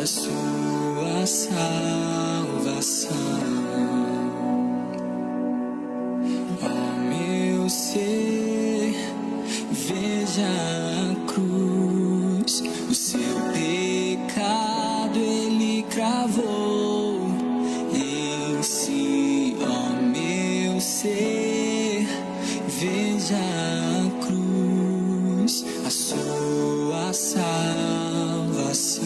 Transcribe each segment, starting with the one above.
da sua salvação. Ó meu ser, veja a cruz, o seu pecado ele cravou em si. Ó meu ser, veja a cruz, a sua salvação.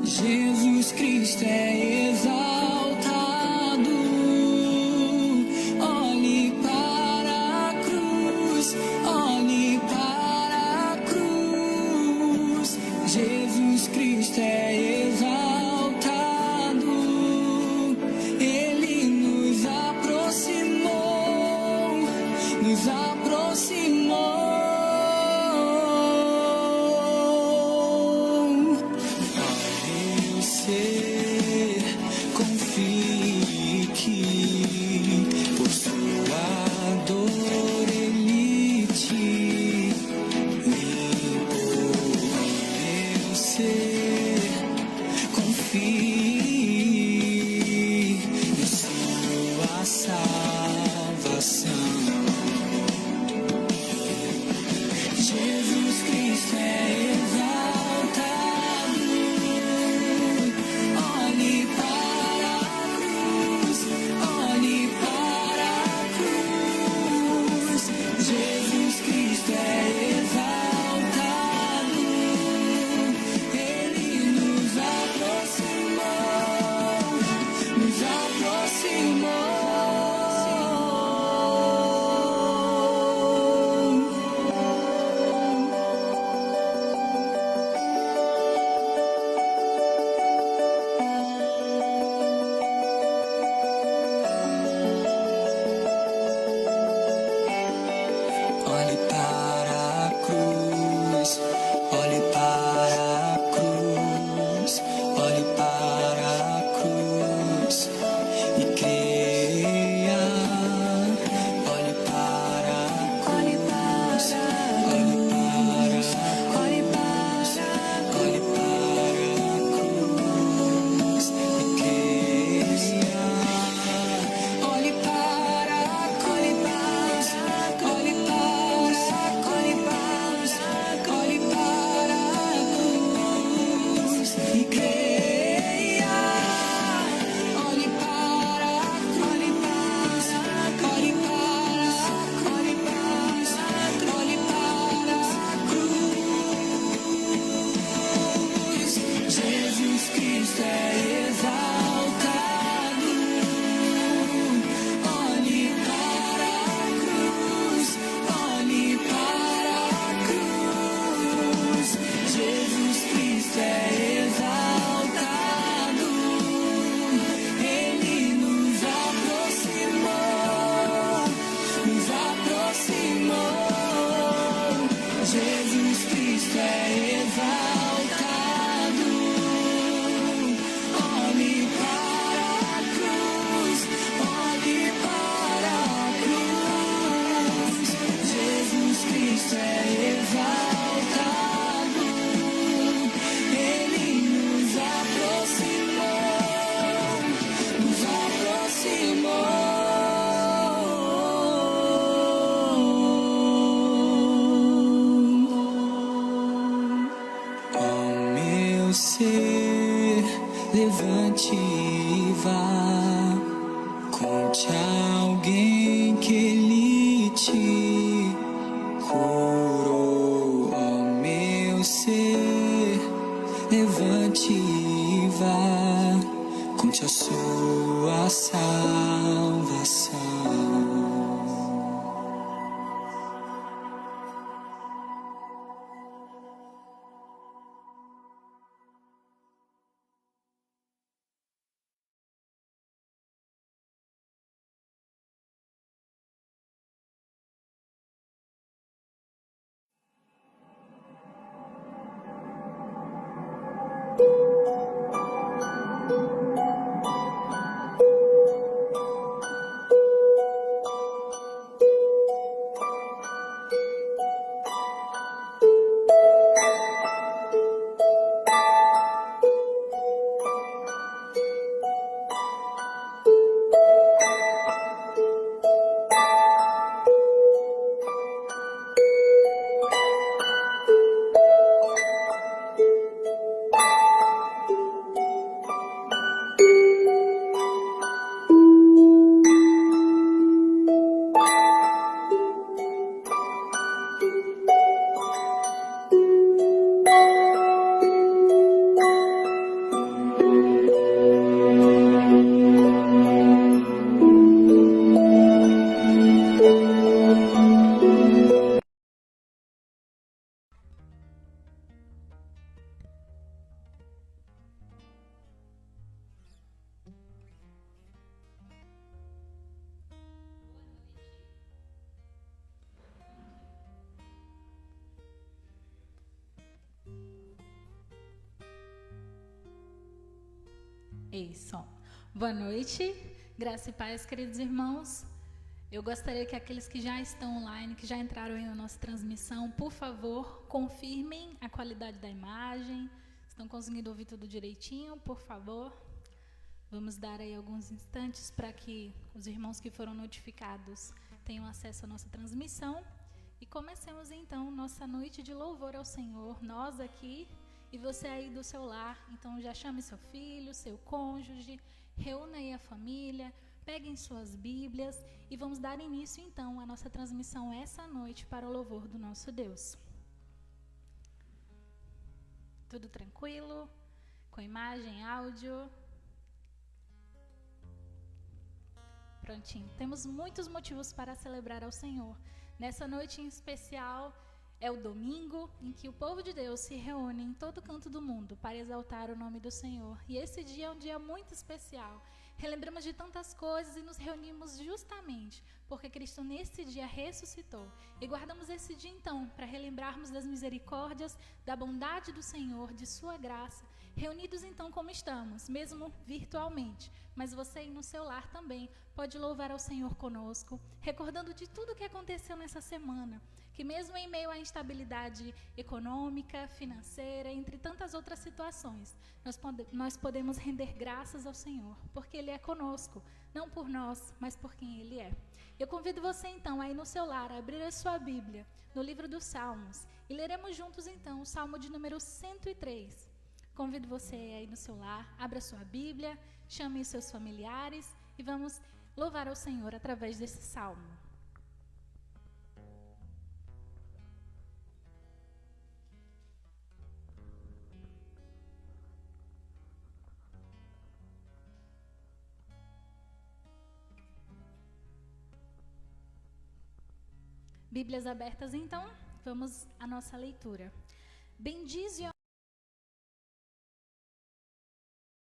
Jesus Cristo é exaltado, olhe para a cruz, olhe para a cruz. Jesus Cristo é exaltado, ele nos aproximou, nos aproximou. Confie que por sua dor ele te limpou. Meu ser, confie em sua salvação. Jesus Cristo é exaltado, olhe para a cruz, olhe para a cruz. Jesus Cristo é exaltado, ele nos aproximou, nos aproximou. Olhe para a cruz, olhe para a cruz, olhe para a cruz e creia. Olhe para a cruz, olhe para a cruz, olhe para a cruz e creia. Olhe para a cruz, olhe para e creia. Olhe para a cruz, olhe para a cruz. Jesus Cristo é exaltado, olhe para a cruz, olhe para a cruz. Jesus Cristo é exaltado, ele nos aproximou, nos aproximou. Jesus Cristo é exaltado, olhe para a cruz, olhe para a cruz. Jesus Cristo é exaltado, ele nos aproximou, nos aproximou. Ó meu ser, levante e vá, conte a alguém que ele te curou. Ó meu ser, levante e vá, conte a sua salvação. Isso. Boa noite, graça e paz, queridos irmãos. Eu gostaria que aqueles que já estão online, que já entraram aí na nossa transmissão, por favor, confirmem a qualidade da imagem. Estão conseguindo ouvir tudo direitinho, por favor? Vamos dar aí alguns instantes para que os irmãos que foram notificados tenham acesso à nossa transmissão. E comecemos então nossa noite de louvor ao Senhor, nós aqui e você aí do seu lar. Então já chame seu filho, seu cônjuge, reúna aí a família, peguem suas Bíblias e vamos dar início então à nossa transmissão essa noite para o louvor do nosso Deus. Tudo tranquilo? Com imagem, áudio? Prontinho. Temos muitos motivos para celebrar ao Senhor. Nessa noite em especial, é o domingo em que o povo de Deus se reúne em todo canto do mundo para exaltar o nome do Senhor. E esse dia é um dia muito especial. Relembramos de tantas coisas e nos reunimos justamente porque Cristo nesse dia ressuscitou. E guardamos esse dia então para relembrarmos das misericórdias, da bondade do Senhor, de sua graça. Reunidos então como estamos, mesmo virtualmente, mas você aí no seu lar também pode louvar ao Senhor conosco, recordando de tudo que aconteceu nessa semana, que mesmo em meio à instabilidade econômica, financeira, entre tantas outras situações, nós podemos render graças ao Senhor, porque Ele é conosco, não por nós, mas por quem Ele é. Eu convido você então aí no seu lar a abrir a sua Bíblia, no livro dos Salmos, e leremos juntos então o Salmo de número 103. Convido você aí no seu lar, abra sua Bíblia, chame os seus familiares e vamos louvar ao Senhor através desse salmo. Bíblias abertas então, vamos à nossa leitura. Bendize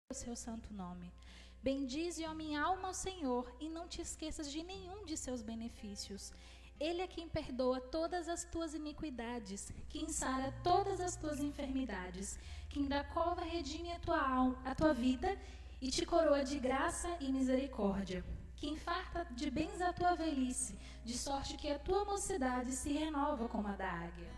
o seu santo nome. Bendize, ó minha alma, ao Senhor, e não te esqueças de nenhum de seus benefícios. Ele é quem perdoa todas as tuas iniquidades, quem sara todas as tuas enfermidades, quem da cova redime a tua alma, a tua vida, e te coroa de graça e misericórdia, quem farta de bens a tua velhice, de sorte que a tua mocidade se renova como a da águia.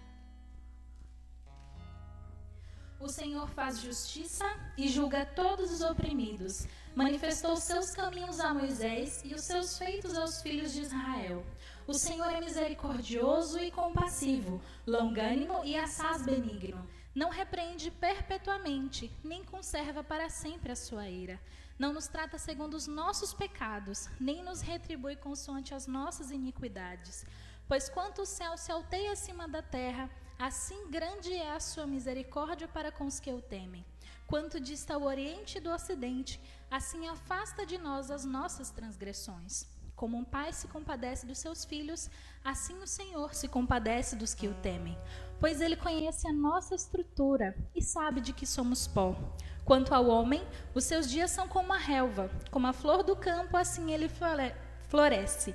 O Senhor faz justiça e julga todos os oprimidos. Manifestou os seus caminhos a Moisés e os seus feitos aos filhos de Israel. O Senhor é misericordioso e compassivo, longânimo e assaz benigno. Não repreende perpetuamente, nem conserva para sempre a sua ira. Não nos trata segundo os nossos pecados, nem nos retribui consoante as nossas iniquidades. Pois quanto o céu se alteia acima da terra, assim grande é a sua misericórdia para com os que o temem. Quanto dista o oriente do ocidente, assim afasta de nós as nossas transgressões. Como um pai se compadece dos seus filhos, assim o Senhor se compadece dos que o temem. Pois ele conhece a nossa estrutura e sabe de que somos pó. Quanto ao homem, os seus dias são como a relva, como a flor do campo, assim ele floresce.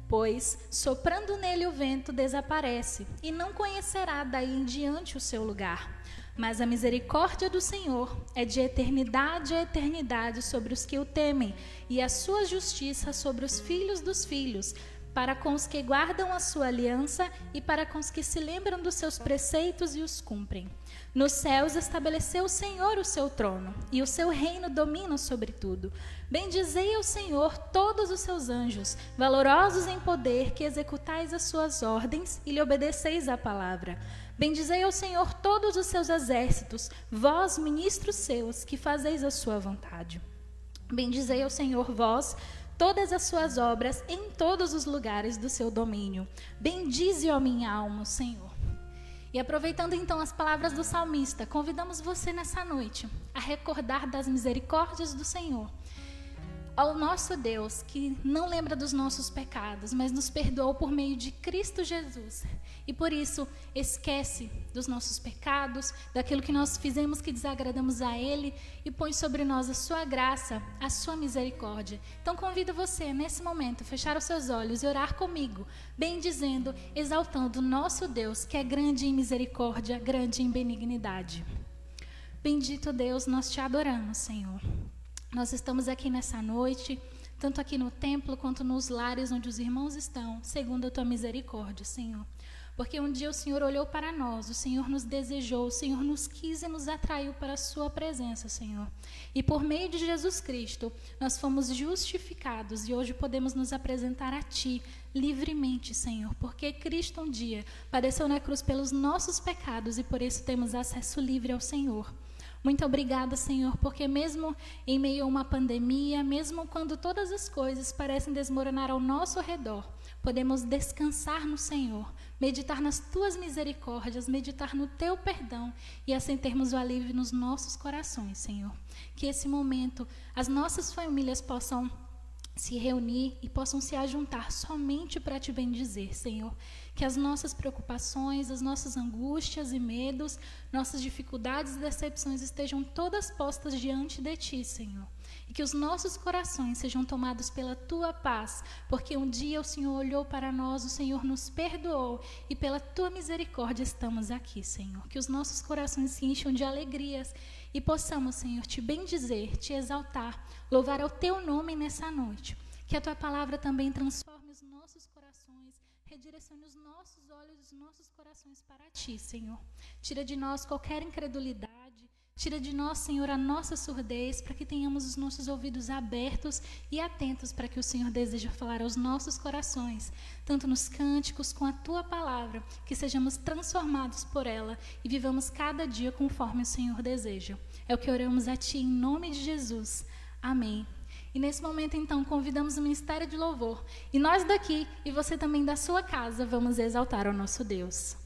Pois, soprando nele o vento, desaparece, e não conhecerá daí em diante o seu lugar. Mas a misericórdia do Senhor é de eternidade a eternidade sobre os que o temem, e a sua justiça sobre os filhos dos filhos, para com os que guardam a sua aliança e para com os que se lembram dos seus preceitos e os cumprem. Nos céus estabeleceu o Senhor o seu trono, e o seu reino domina sobre tudo. Bendizei ao Senhor todos os seus anjos, valorosos em poder, que executais as suas ordens e lhe obedeceis à palavra. Bendizei ao Senhor todos os seus exércitos, vós, ministros seus, que fazeis a sua vontade. Bendizei ao Senhor, vós, todas as suas obras em todos os lugares do seu domínio. Bendize, ó minha alma, o Senhor. E aproveitando então as palavras do salmista, convidamos você nessa noite a recordar das misericórdias do Senhor. Ao nosso Deus, que não lembra dos nossos pecados, mas nos perdoou por meio de Cristo Jesus. E por isso, esquece dos nossos pecados, daquilo que nós fizemos que desagradamos a Ele, e põe sobre nós a sua graça, a sua misericórdia. Então convido você, nesse momento, a fechar os seus olhos e orar comigo, bendizendo, exaltando o nosso Deus, que é grande em misericórdia, grande em benignidade. Bendito Deus, nós te adoramos, Senhor. Nós estamos aqui nessa noite, tanto aqui no templo quanto nos lares onde os irmãos estão, segundo a tua misericórdia, Senhor. Porque um dia o Senhor olhou para nós, o Senhor nos desejou, o Senhor nos quis e nos atraiu para a sua presença, Senhor. E por meio de Jesus Cristo, nós fomos justificados e hoje podemos nos apresentar a Ti livremente, Senhor. Porque Cristo um dia padeceu na cruz pelos nossos pecados e por isso temos acesso livre ao Senhor. Muito obrigada, Senhor, porque mesmo em meio a uma pandemia, mesmo quando todas as coisas parecem desmoronar ao nosso redor, podemos descansar no Senhor, meditar nas Tuas misericórdias, meditar no Teu perdão e assim termos o alívio nos nossos corações, Senhor. Que esse momento as nossas famílias possam se reunir e possam se ajuntar somente para Te bendizer, Senhor. Que as nossas preocupações, as nossas angústias e medos, nossas dificuldades e decepções estejam todas postas diante de Ti, Senhor. E que os nossos corações sejam tomados pela Tua paz, porque um dia o Senhor olhou para nós, o Senhor nos perdoou e pela Tua misericórdia estamos aqui, Senhor. Que os nossos corações se encham de alegrias e possamos, Senhor, Te bendizer, Te exaltar, louvar ao Teu nome nessa noite. Que a Tua palavra também transforme os nossos corações, redirecione os nossos olhos e os nossos corações para Ti, Senhor. Tira de nós qualquer incredulidade, tira de nós, Senhor, a nossa surdez, para que tenhamos os nossos ouvidos abertos e atentos para que o Senhor deseja falar aos nossos corações, tanto nos cânticos com a Tua palavra, que sejamos transformados por ela e vivamos cada dia conforme o Senhor deseja. É o que oramos a Ti em nome de Jesus. Amém. E nesse momento, então, convidamos o Ministério de Louvor. E nós daqui, e você também da sua casa, vamos exaltar ao nosso Deus.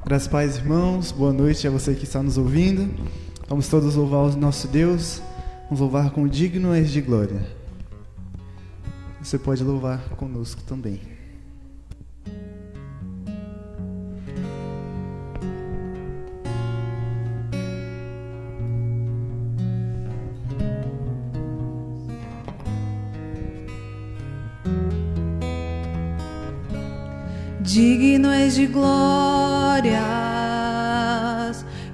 Graças a paz, irmãos. Boa noite a você que está nos ouvindo. Vamos todos louvar o nosso Deus. Vamos louvar com digno és de glória. Você pode louvar conosco também. Digno és de glórias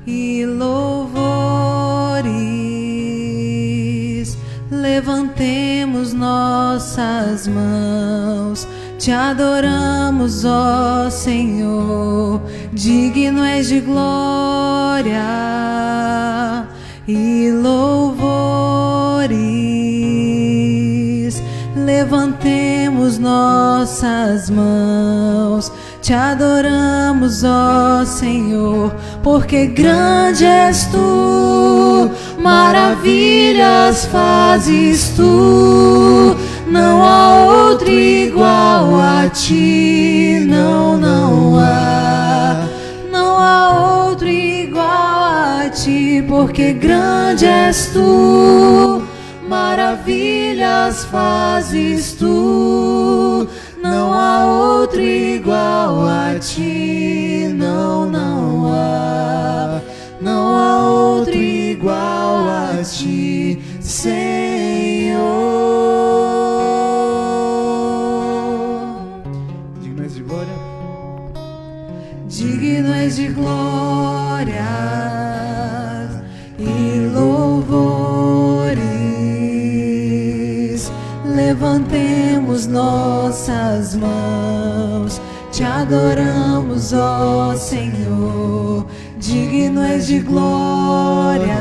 e louvores, levantemos nossas mãos, Te adoramos, ó Senhor. Digno és de glória e louvores, levantemos nossas mãos, Te adoramos, ó Senhor, porque grande és Tu, maravilhas fazes Tu, não há outro igual a Ti, não há outro igual a Ti, porque grande és Tu, maravilhas fazes Tu, não há outro igual a Ti, não há outro igual a Ti, Senhor. Digno és de glória. Digno és de glórias e louvores, levantemos nossas mãos, Te adoramos, ó Senhor. Digno és de glória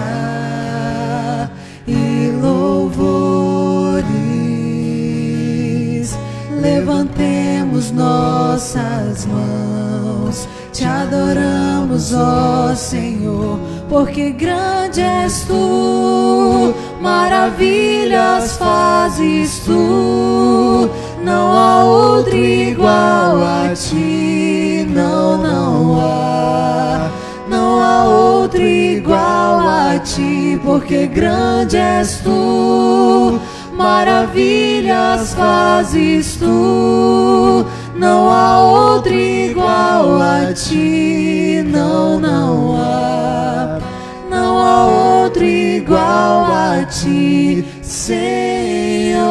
e louvores, levantemos nossas mãos, Te adoramos, ó Senhor, porque grande és Tu, maravilhas fazes Tu, não há outro igual a Ti, não há outro igual a Ti, porque grande és Tu, maravilhas fazes Tu, não há outro igual a Ti, não há outro igual a Ti, Senhor.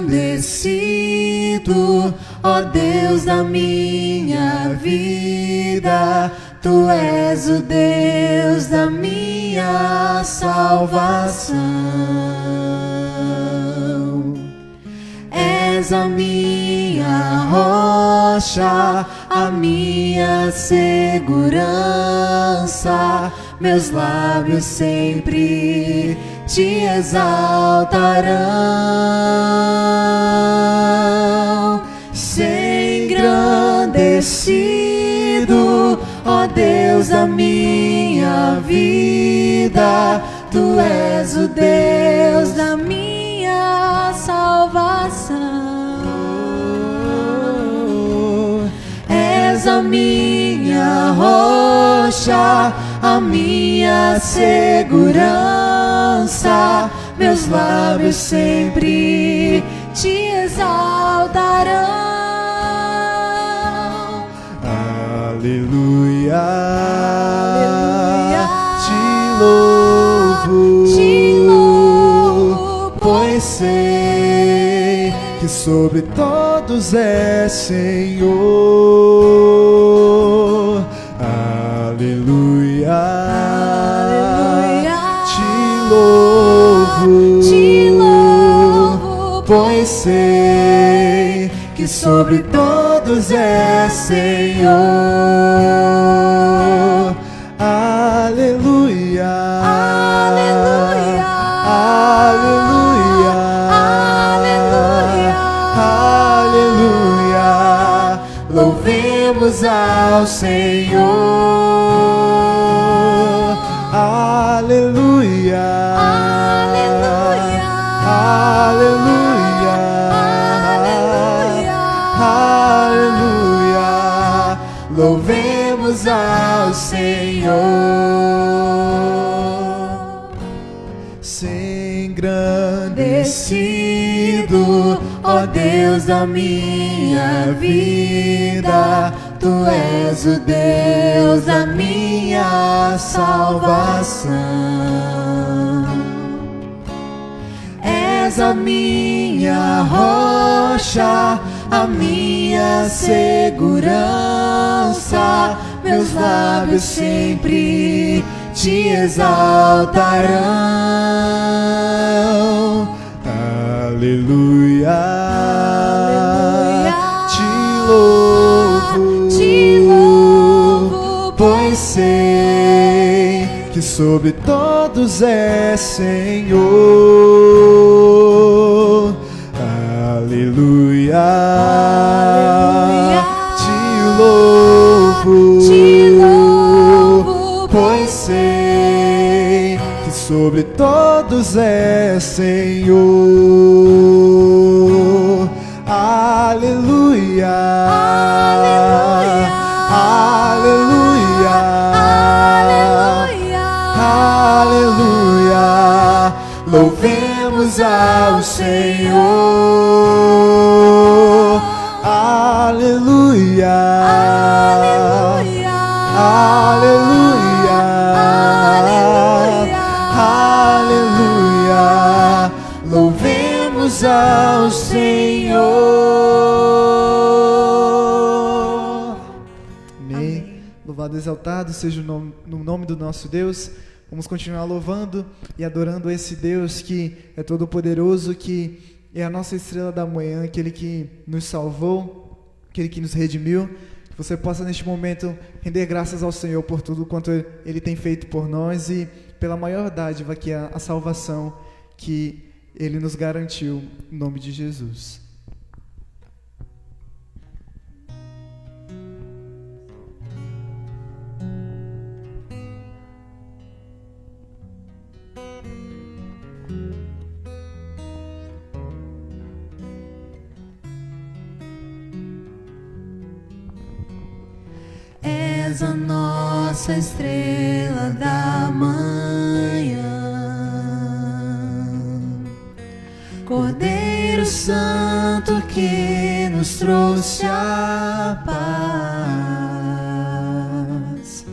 engrandecido, ó Deus da minha vida. Tu és o Deus da minha salvação. És a minha rocha, a minha segurança. Meus lábios sempre te exaltarão. Ser engrandecido, ó Deus da minha vida. Tu és o Deus da minha salvação. És a minha rocha, a minha segurança. Meus lábios sempre te exaltarão. Aleluia, aleluia, te louvo, pois sei que sobre todos é Senhor. Aleluia, aleluia, te louvo, pois sei que sobre todos é Senhor. Aleluia, aleluia, aleluia, aleluia. Louvemos ao Senhor. Aleluia, aleluia, aleluia, aleluia. Louvemos ao Senhor. Ser engrandecido, ó Deus da minha vida. Tu és o Deus da minha salvação. És a minha rocha, a minha segurança. Meus lábios sempre te exaltarão. Aleluia, te louvo, pois sei que sobre todos é Senhor. Aleluia, te louvo, pois sei que sobre todos é Senhor. Aleluia, aleluia, aleluia. Louvemos ao Senhor. Aleluia, aleluia, aleluia. Louvemos ao Senhor. Amém. Louvado e exaltado seja no nome do nosso Deus. Vamos continuar louvando e adorando esse Deus que é todo-poderoso, que é a nossa estrela da manhã, aquele que nos salvou, aquele que nos redimiu. Que você possa neste momento render graças ao Senhor por tudo quanto Ele tem feito por nós e pela maior dádiva que é a salvação que Ele nos garantiu, em nome de Jesus. És a nossa estrela da manhã, Cordeiro Santo que nos trouxe a paz.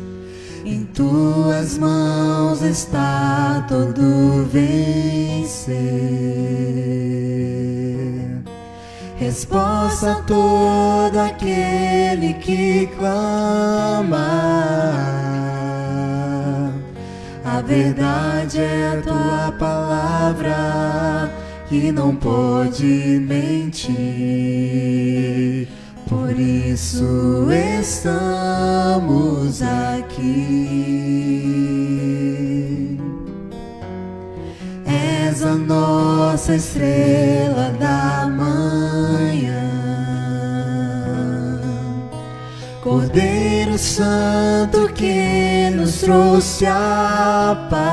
Em tuas mãos está todo vencer. resposta a todo aquele que clama. A verdade é a tua palavra que não pode mentir. Por isso estamos aqui. És a nossa estrela da manhã, Cordeiro Santo que nos trouxe a paz.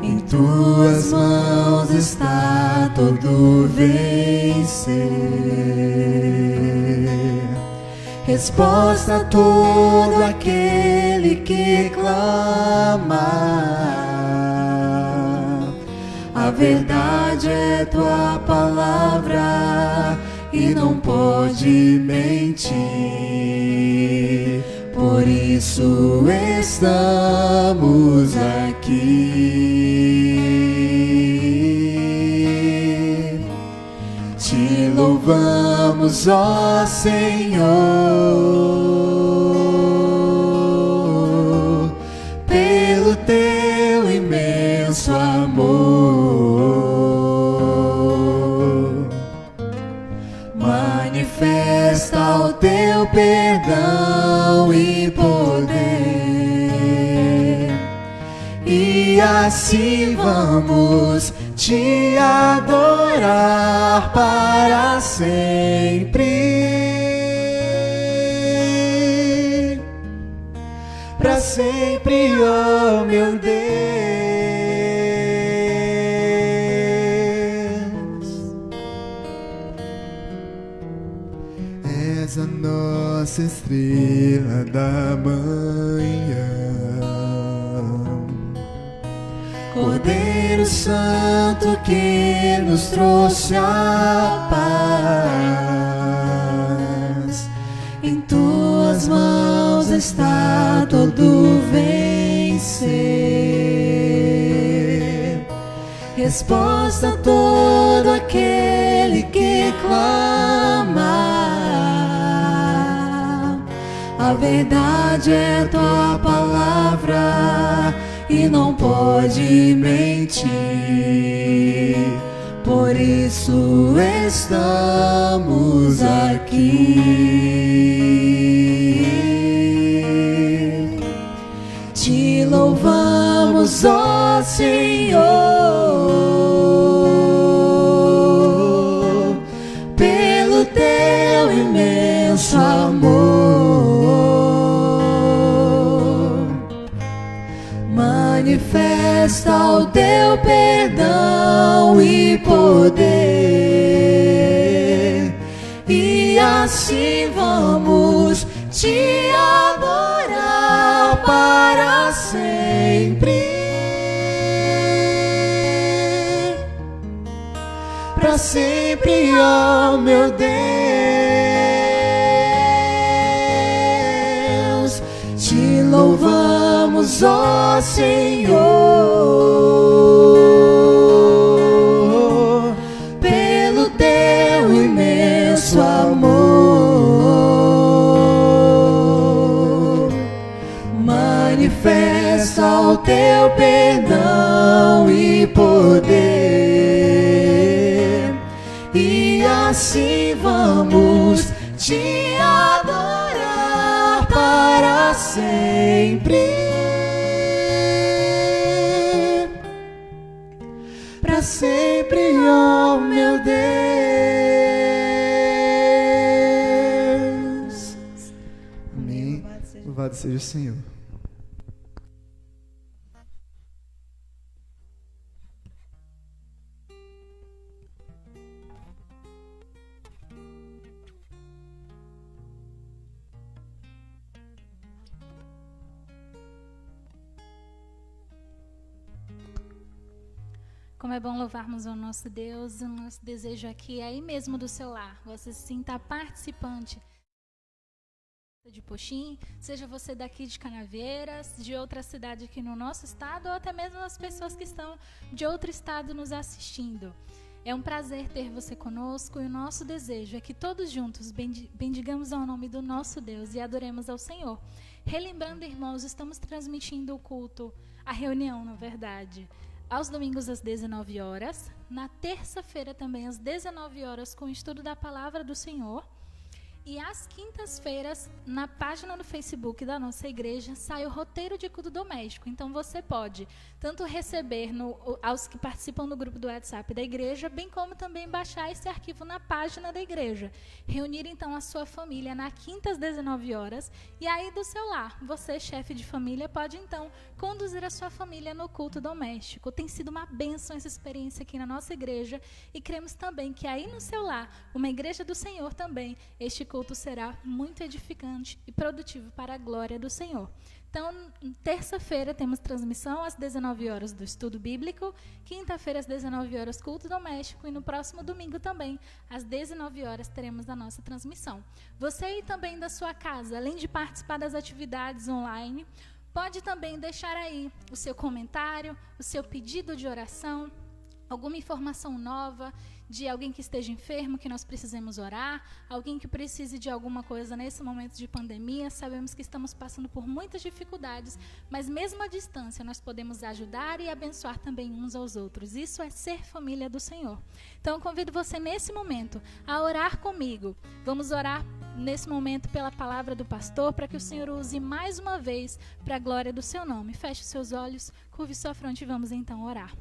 Em tuas mãos está todo vencer. Resposta a todo aquele que clama. A verdade é tua palavra e não pode mentir. Por isso estamos aqui. Te louvamos, ó Senhor, pelo teu imenso amor. Manifesta o teu perdão e poder, e assim vamos te adorar para sempre. Para sempre, ó meu Deus. És a nossa estrela da manhã, Cordeiro Santo que nos trouxe a paz. Em tuas mãos está todo vencer. Resposta a todo aquele que clama. A verdade é tua palavra e não pode mentir. Por isso estamos aqui. Te louvamos, ó Senhor, pelo teu imenso amor. Manifesta o teu perdão e poder, e assim vamos te adorar para sempre. Para sempre, ó meu Deus. Te louvamos, ó Senhor, pelo teu imenso amor. Manifesta o teu perdão e poder, e assim vamos te adorar para sempre. Para sempre, ó meu Deus. Amém. Louvado seja o Senhor. Como é bom louvarmos o nosso Deus. O nosso desejo aqui é aí mesmo do seu lar. Você se sinta participante de Poxim, seja você daqui de Canaveiras, de outra cidade aqui no nosso estado, ou até mesmo as pessoas que estão de outro estado nos assistindo. É um prazer ter você conosco e o nosso desejo é que todos juntos bendigamos ao nome do nosso Deus e adoremos ao Senhor. Relembrando, irmãos, estamos transmitindo o culto, a reunião, na verdade, aos domingos às 19 horas, na terça-feira também às 19 horas com o estudo da Palavra do Senhor. E às quintas-feiras, na página do Facebook da nossa igreja, sai o roteiro de culto doméstico. Então, você pode tanto receber aos que participam do grupo do WhatsApp da igreja, bem como também baixar esse arquivo na página da igreja. Reunir, então, a sua família na quinta às 19 horas. E aí, do seu lar, você, chefe de família, pode, então, conduzir a sua família no culto doméstico. Tem sido uma bênção essa experiência aqui na nossa igreja. E cremos também que aí no seu lar, uma igreja do Senhor também, este culto será muito edificante e produtivo para a glória do Senhor. Então, terça-feira temos transmissão às 19 horas do estudo bíblico, quinta-feira às 19 horas culto doméstico e no próximo domingo também, às 19 horas, teremos a nossa transmissão. Você aí também da sua casa, além de participar das atividades online, pode também deixar aí o seu comentário, o seu pedido de oração, alguma informação nova de alguém que esteja enfermo, que nós precisemos orar, alguém que precise de alguma coisa nesse momento de pandemia. Sabemos que estamos passando por muitas dificuldades, mas mesmo à distância nós podemos ajudar e abençoar também uns aos outros. Isso é ser família do Senhor. Então eu convido você nesse momento a orar comigo. Vamos orar nesse momento pela palavra do pastor, para que o Senhor use mais uma vez para a glória do seu nome. Feche seus olhos, curve sua fronte e vamos então orar.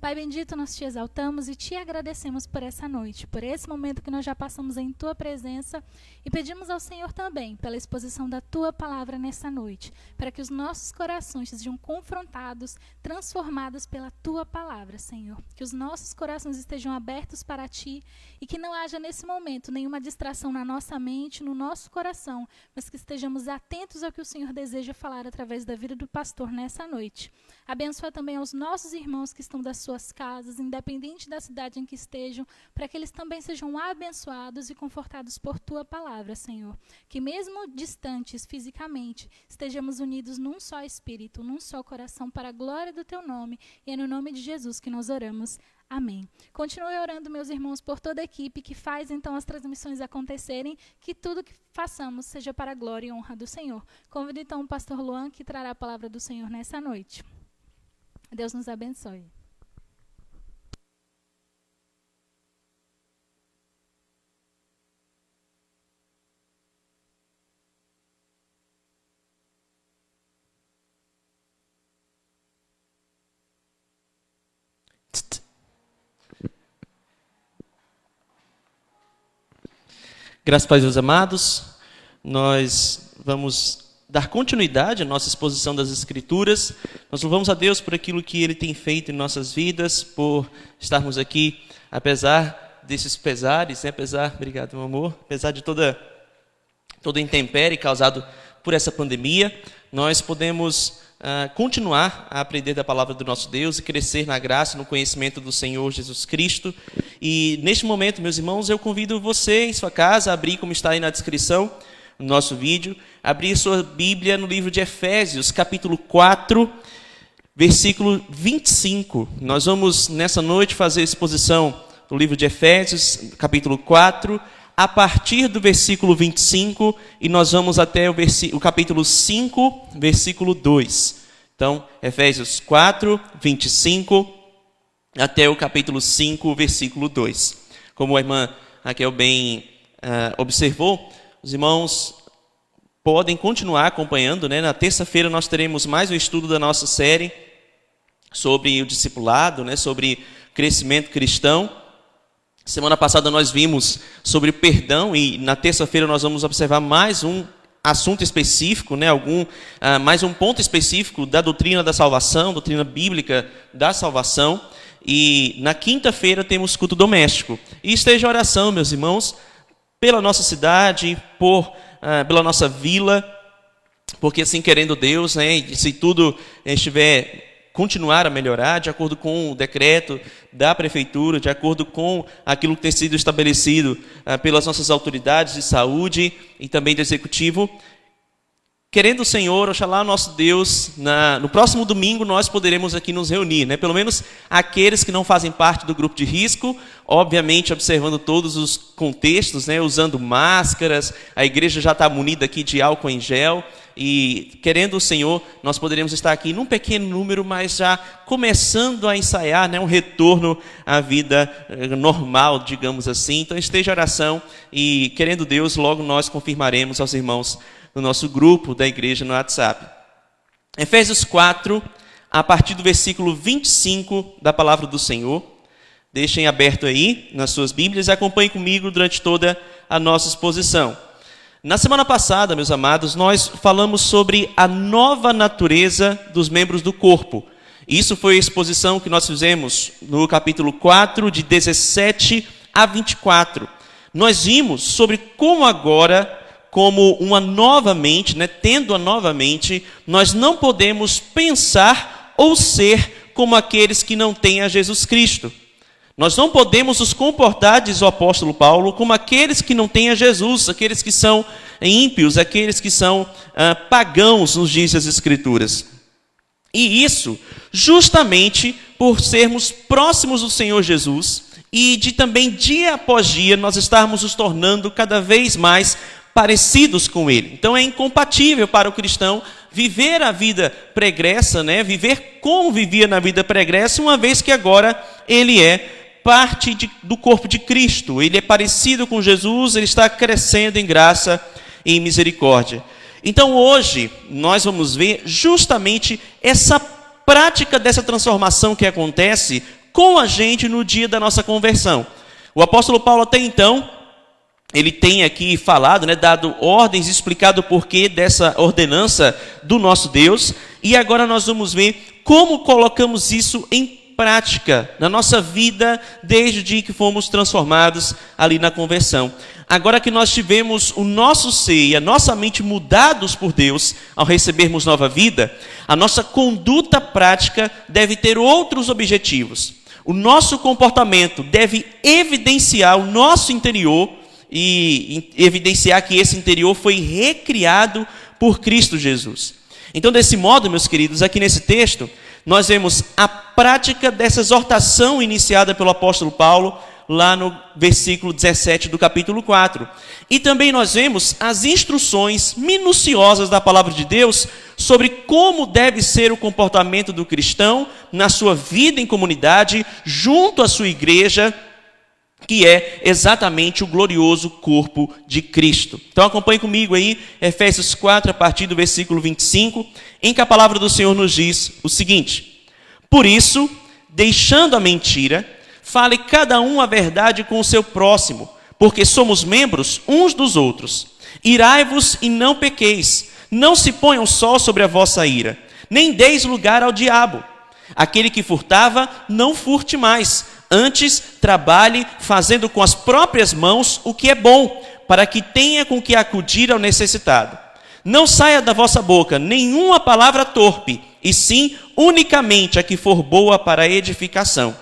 Pai bendito, nós te exaltamos e te agradecemos por essa noite, por esse momento que nós já passamos em tua presença e pedimos ao Senhor também pela exposição da tua palavra nessa noite, para que os nossos corações sejam confrontados, transformados pela tua palavra, Senhor. Que os nossos corações estejam abertos para ti e que não haja nesse momento nenhuma distração na nossa mente, no nosso coração, mas que estejamos atentos ao que o Senhor deseja falar através da vida do pastor nessa noite. Abençoa também aos nossos irmãos que estão das suas casas, independente da cidade em que estejam, para que eles também sejam abençoados e confortados por tua palavra, Senhor. Que mesmo distantes fisicamente, estejamos unidos num só espírito, num só coração, para a glória do teu nome, e é no nome de Jesus que nós oramos. Amém. Continue orando, meus irmãos, por toda a equipe que faz então as transmissões acontecerem, que tudo que façamos seja para a glória e honra do Senhor. Convido então o pastor Luan, que trará a palavra do Senhor nessa noite. Deus nos abençoe. Graças a Deus, amados, nós vamos dar continuidade à nossa exposição das Escrituras. Nós louvamos a Deus por aquilo que Ele tem feito em nossas vidas, por estarmos aqui, apesar desses pesares, né? Obrigado, meu amor, apesar de toda intempérie causado por essa pandemia, nós podemos continuar a aprender da palavra do nosso Deus e crescer na graça e no conhecimento do Senhor Jesus Cristo. E neste momento, meus irmãos, eu convido você em sua casa a abrir, como está aí na descrição do nosso vídeo, abrir sua Bíblia no livro de Efésios, capítulo 4, versículo 25. Nós vamos, nessa noite, fazer a exposição do livro de Efésios, capítulo 4, a partir do versículo 25, e nós vamos até o capítulo 5, versículo 2. Então, Efésios 4, 25, até o capítulo 5, versículo 2. Como a irmã Raquel bem observou, os irmãos podem continuar acompanhando, né? Na terça-feira nós teremos mais um estudo da nossa série sobre o discipulado, né? Sobre crescimento cristão. Semana passada nós vimos sobre o perdão e na terça-feira nós vamos observar mais um assunto específico, né? Mais um ponto específico da doutrina da salvação, doutrina bíblica da salvação. E na quinta-feira temos culto doméstico. E esteja a oração, meus irmãos, pela nossa cidade, pela nossa vila, porque assim querendo Deus, né? E se tudo continuar a melhorar, de acordo com o decreto da prefeitura, de acordo com aquilo que tem sido estabelecido pelas nossas autoridades de saúde e também do executivo, querendo o Senhor, oxalá o nosso Deus, no próximo domingo nós poderemos aqui nos reunir, né? Pelo menos aqueles que não fazem parte do grupo de risco, obviamente observando todos os contextos, né? Usando máscaras, a igreja já está munida aqui de álcool em gel, e querendo o Senhor, nós poderemos estar aqui num pequeno número, mas já começando a ensaiar, né? Um retorno à vida normal, digamos assim. Então esteja a oração e, querendo Deus, logo nós confirmaremos aos irmãos no nosso grupo da igreja no WhatsApp. Efésios 4, a partir do versículo 25 da palavra do Senhor. Deixem aberto aí nas suas Bíblias e acompanhem comigo durante toda a nossa exposição. Na semana passada, meus amados, nós falamos sobre a nova natureza dos membros do corpo. Isso foi a exposição que nós fizemos no capítulo 4, de 17 a 24. Nós vimos sobre como agora, como uma nova mente, né, tendo a nova mente, nós não podemos pensar ou ser como aqueles que não têm a Jesus Cristo. Nós não podemos nos comportar, diz o apóstolo Paulo, como aqueles que não têm a Jesus, aqueles que são ímpios, aqueles que são pagãos, nos diz as Escrituras. E isso justamente por sermos próximos do Senhor Jesus e de também dia após dia nós estarmos nos tornando cada vez mais parecidos com Ele. Então é incompatível para o cristão viver a vida pregressa, né? Viver como vivia na vida pregressa, uma vez que agora ele é parte do corpo de Cristo. Ele é parecido com Jesus, ele está crescendo em graça e em misericórdia. Então hoje nós vamos ver justamente essa prática dessa transformação que acontece com a gente no dia da nossa conversão. O apóstolo Paulo até então, ele tem aqui falado, né, dado ordens, explicado o porquê dessa ordenança do nosso Deus. E agora nós vamos ver como colocamos isso em prática na nossa vida desde o dia que fomos transformados ali na conversão. Agora que nós tivemos o nosso ser e a nossa mente mudados por Deus ao recebermos nova vida, a nossa conduta prática deve ter outros objetivos. O nosso comportamento deve evidenciar o nosso interior e evidenciar que esse interior foi recriado por Cristo Jesus. Então, desse modo, meus queridos, aqui nesse texto, nós vemos a prática dessa exortação iniciada pelo apóstolo Paulo, lá no versículo 17 do capítulo 4. E também nós vemos as instruções minuciosas da palavra de Deus sobre como deve ser o comportamento do cristão na sua vida em comunidade, junto à sua igreja, que é exatamente o glorioso corpo de Cristo. Então acompanhe comigo aí, Efésios 4, a partir do versículo 25, em que a palavra do Senhor nos diz o seguinte: por isso, deixando a mentira, fale cada um a verdade com o seu próximo, porque somos membros uns dos outros. Irai-vos e não pequeis, não se ponham sol sobre a vossa ira, nem deis lugar ao diabo. Aquele que furtava, não furte mais. Antes, trabalhe fazendo com as próprias mãos o que é bom, para que tenha com que acudir ao necessitado. Não saia da vossa boca nenhuma palavra torpe, e sim unicamente a que for boa para a edificação,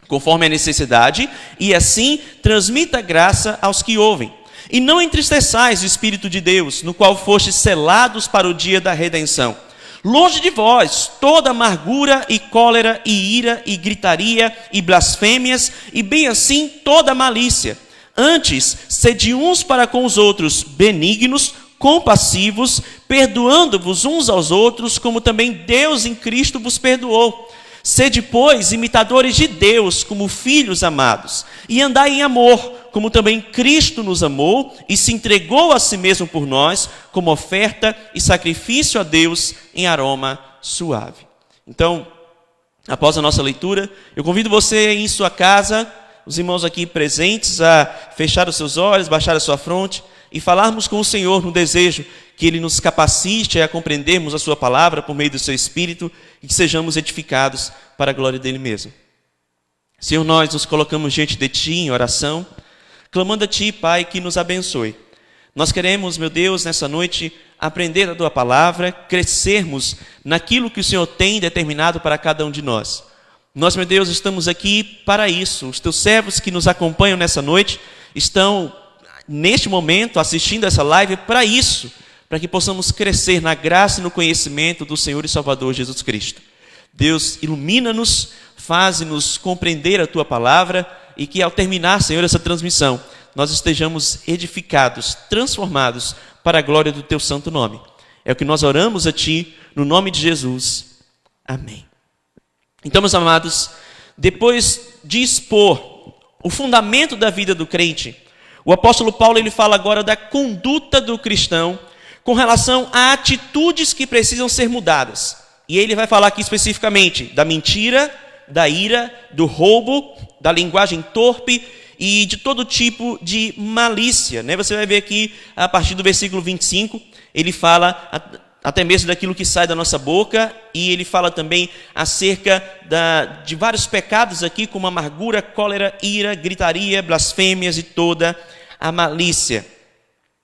conforme a necessidade, e assim transmita graça aos que ouvem. E não entristeçais o Espírito de Deus, no qual fostes selados para o dia da redenção. Longe de vós toda amargura e cólera e ira e gritaria e blasfêmias, e bem assim toda malícia. Antes, sede uns para com os outros benignos, compassivos, perdoando-vos uns aos outros, como também Deus em Cristo vos perdoou. Sede, pois, imitadores de Deus como filhos amados, e andai em amor, como também Cristo nos amou e se entregou a si mesmo por nós, como oferta e sacrifício a Deus em aroma suave. Então, após a nossa leitura, eu convido você em sua casa, os irmãos aqui presentes, a fechar os seus olhos, baixar a sua fronte e falarmos com o Senhor no desejo que Ele nos capacite a compreendermos a sua palavra por meio do seu Espírito e que sejamos edificados para a glória dEle mesmo. Senhor, nós nos colocamos diante de Ti em oração, clamando a Ti, Pai, que nos abençoe. Nós queremos, meu Deus, nessa noite, aprender a Tua palavra, crescermos naquilo que o Senhor tem determinado para cada um de nós. Nós, meu Deus, estamos aqui para isso. Os Teus servos que nos acompanham nessa noite estão, neste momento, assistindo essa live para isso, para que possamos crescer na graça e no conhecimento do Senhor e Salvador Jesus Cristo. Deus, ilumina-nos, faze-nos compreender a Tua palavra e que ao terminar, Senhor, essa transmissão, nós estejamos edificados, transformados para a glória do Teu santo nome. É o que nós oramos a Ti, no nome de Jesus. Amém. Então, meus amados, depois de expor o fundamento da vida do crente, o apóstolo Paulo ele fala agora da conduta do cristão com relação a atitudes que precisam ser mudadas. E ele vai falar aqui especificamente da mentira, da ira, do roubo, da linguagem torpe e de todo tipo de malícia. Você vai ver aqui, a partir do versículo 25, ele fala até mesmo daquilo que sai da nossa boca, e ele fala também acerca de vários pecados aqui, como amargura, cólera, ira, gritaria, blasfêmias e toda a malícia.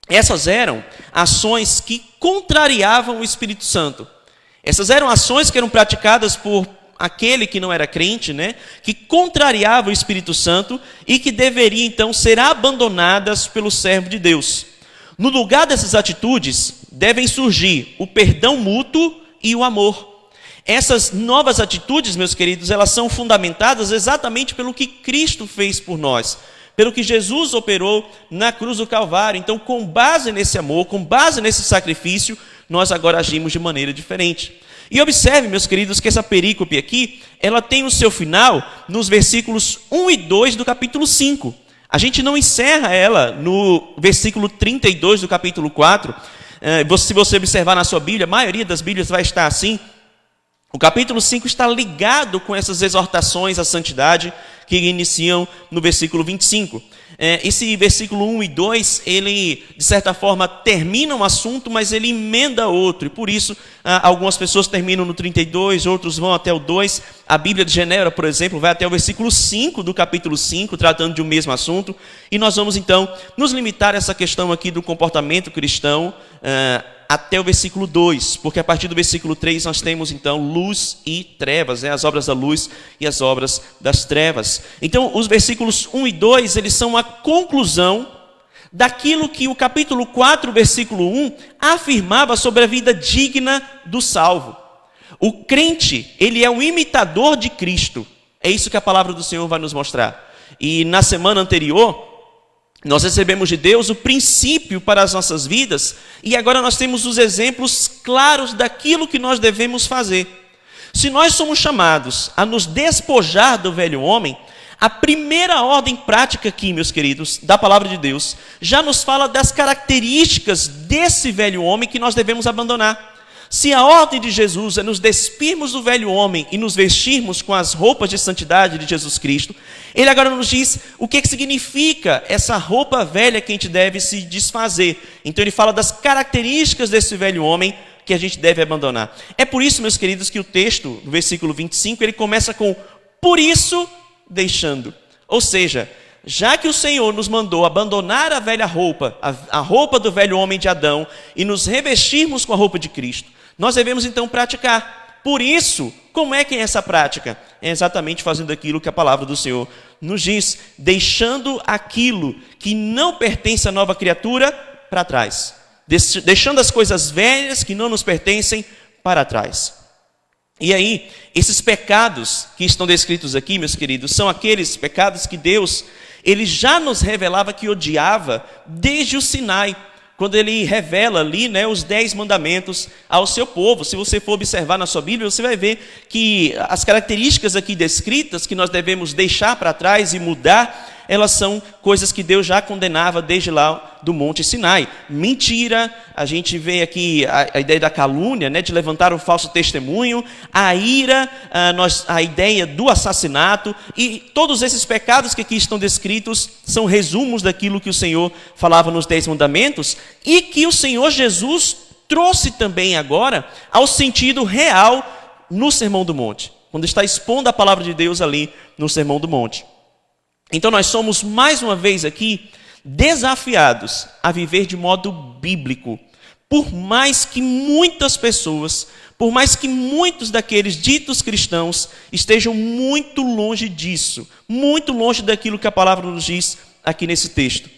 Essas eram ações que contrariavam o Espírito Santo. Essas eram ações que eram praticadas por aquele que não era crente, que contrariava o Espírito Santo e que deveriam então ser abandonadas pelo servo de Deus. No lugar dessas atitudes, devem surgir o perdão mútuo e o amor. Essas novas atitudes, meus queridos, elas são fundamentadas exatamente pelo que Cristo fez por nós, pelo que Jesus operou na cruz do Calvário. Então, com base nesse amor, com base nesse sacrifício, nós agora agimos de maneira diferente. E observe, meus queridos, que essa perícope aqui, ela tem o seu final nos versículos 1 e 2 do capítulo 5. A gente não encerra ela no versículo 32 do capítulo 4. Se você observar na sua Bíblia, a maioria das Bíblias vai estar assim. O capítulo 5 está ligado com essas exortações à santidade que iniciam no versículo 25. Esse versículo 1 e 2, ele, de certa forma, termina um assunto, mas ele emenda outro. E por isso, algumas pessoas terminam no 32, outros vão até o 2. A Bíblia de Genebra, por exemplo, vai até o versículo 5 do capítulo 5, tratando de um mesmo assunto. E nós vamos, então, nos limitar a essa questão aqui do comportamento cristão, até o versículo 2, porque a partir do versículo 3 nós temos então luz e trevas, as obras da luz e as obras das trevas. Então os versículos 1 e 2, eles são a conclusão daquilo que o capítulo 4, versículo 1, afirmava sobre a vida digna do salvo. O crente, ele é um imitador de Cristo. É isso que a palavra do Senhor vai nos mostrar. E na semana anterior, nós recebemos de Deus o princípio para as nossas vidas, e agora nós temos os exemplos claros daquilo que nós devemos fazer. Se nós somos chamados a nos despojar do velho homem, a primeira ordem prática aqui, meus queridos, da palavra de Deus, já nos fala das características desse velho homem que nós devemos abandonar. Se a ordem de Jesus é nos despirmos do velho homem e nos vestirmos com as roupas de santidade de Jesus Cristo, ele agora nos diz o que significa essa roupa velha que a gente deve se desfazer. Então ele fala das características desse velho homem que a gente deve abandonar. É por isso, meus queridos, que o texto, do versículo 25, ele começa com por isso deixando. Ou seja, já que o Senhor nos mandou abandonar a velha roupa, a roupa do velho homem de Adão, e nos revestirmos com a roupa de Cristo, nós devemos então praticar. Por isso, como é que é essa prática? É exatamente fazendo aquilo que a palavra do Senhor nos diz, deixando aquilo que não pertence à nova criatura para trás, deixando as coisas velhas que não nos pertencem para trás. E aí, esses pecados que estão descritos aqui, meus queridos, são aqueles pecados que Deus, ele já nos revelava que odiava desde o Sinai, quando ele revela ali, os 10 mandamentos ao seu povo. Se você for observar na sua Bíblia, você vai ver que as características aqui descritas, que nós devemos deixar para trás e mudar, elas são coisas que Deus já condenava desde lá do Monte Sinai. Mentira, a gente vê aqui a ideia da calúnia, de levantar um falso testemunho, a ira, a ideia do assassinato, e todos esses pecados que aqui estão descritos são resumos daquilo que o Senhor falava nos 10 mandamentos, e que o Senhor Jesus trouxe também agora ao sentido real no Sermão do Monte, quando está expondo a palavra de Deus ali no Sermão do Monte. Então nós somos mais uma vez aqui desafiados a viver de modo bíblico. Por mais que muitas pessoas, por mais que muitos daqueles ditos cristãos estejam muito longe disso, muito longe daquilo que a palavra nos diz aqui nesse texto.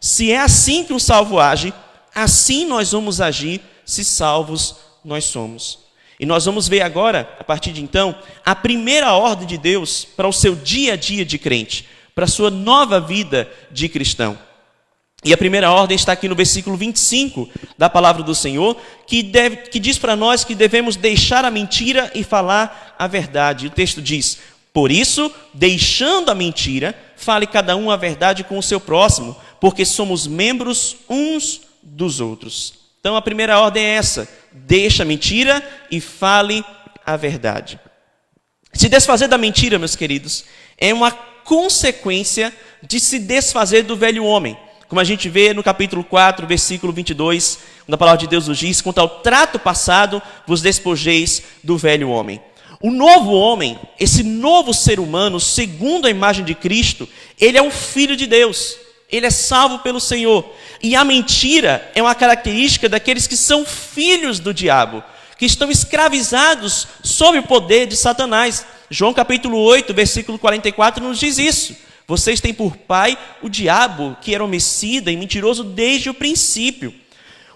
Se é assim que um salvo age, assim nós vamos agir se salvos nós somos. E nós vamos ver agora, a partir de então, a primeira ordem de Deus para o seu dia a dia de crente, para a sua nova vida de cristão. E a primeira ordem está aqui no versículo 25 da palavra do Senhor, que diz para nós que devemos deixar a mentira e falar a verdade. O texto diz: por isso, deixando a mentira, fale cada um a verdade com o seu próximo, porque somos membros uns dos outros. Então a primeira ordem é essa: deixa a mentira e fale a verdade. Se desfazer da mentira, meus queridos, é uma consequência de se desfazer do velho homem. Como a gente vê no capítulo 4, versículo 22, quando a palavra de Deus nos diz: quanto ao trato passado, vos despojeis do velho homem. O novo homem, esse novo ser humano, segundo a imagem de Cristo, ele é um filho de Deus. Ele é salvo pelo Senhor. E a mentira é uma característica daqueles que são filhos do diabo, que estão escravizados sob o poder de Satanás. João capítulo 8, versículo 44 nos diz isso. Vocês têm por pai o diabo, que era homicida e mentiroso desde o princípio.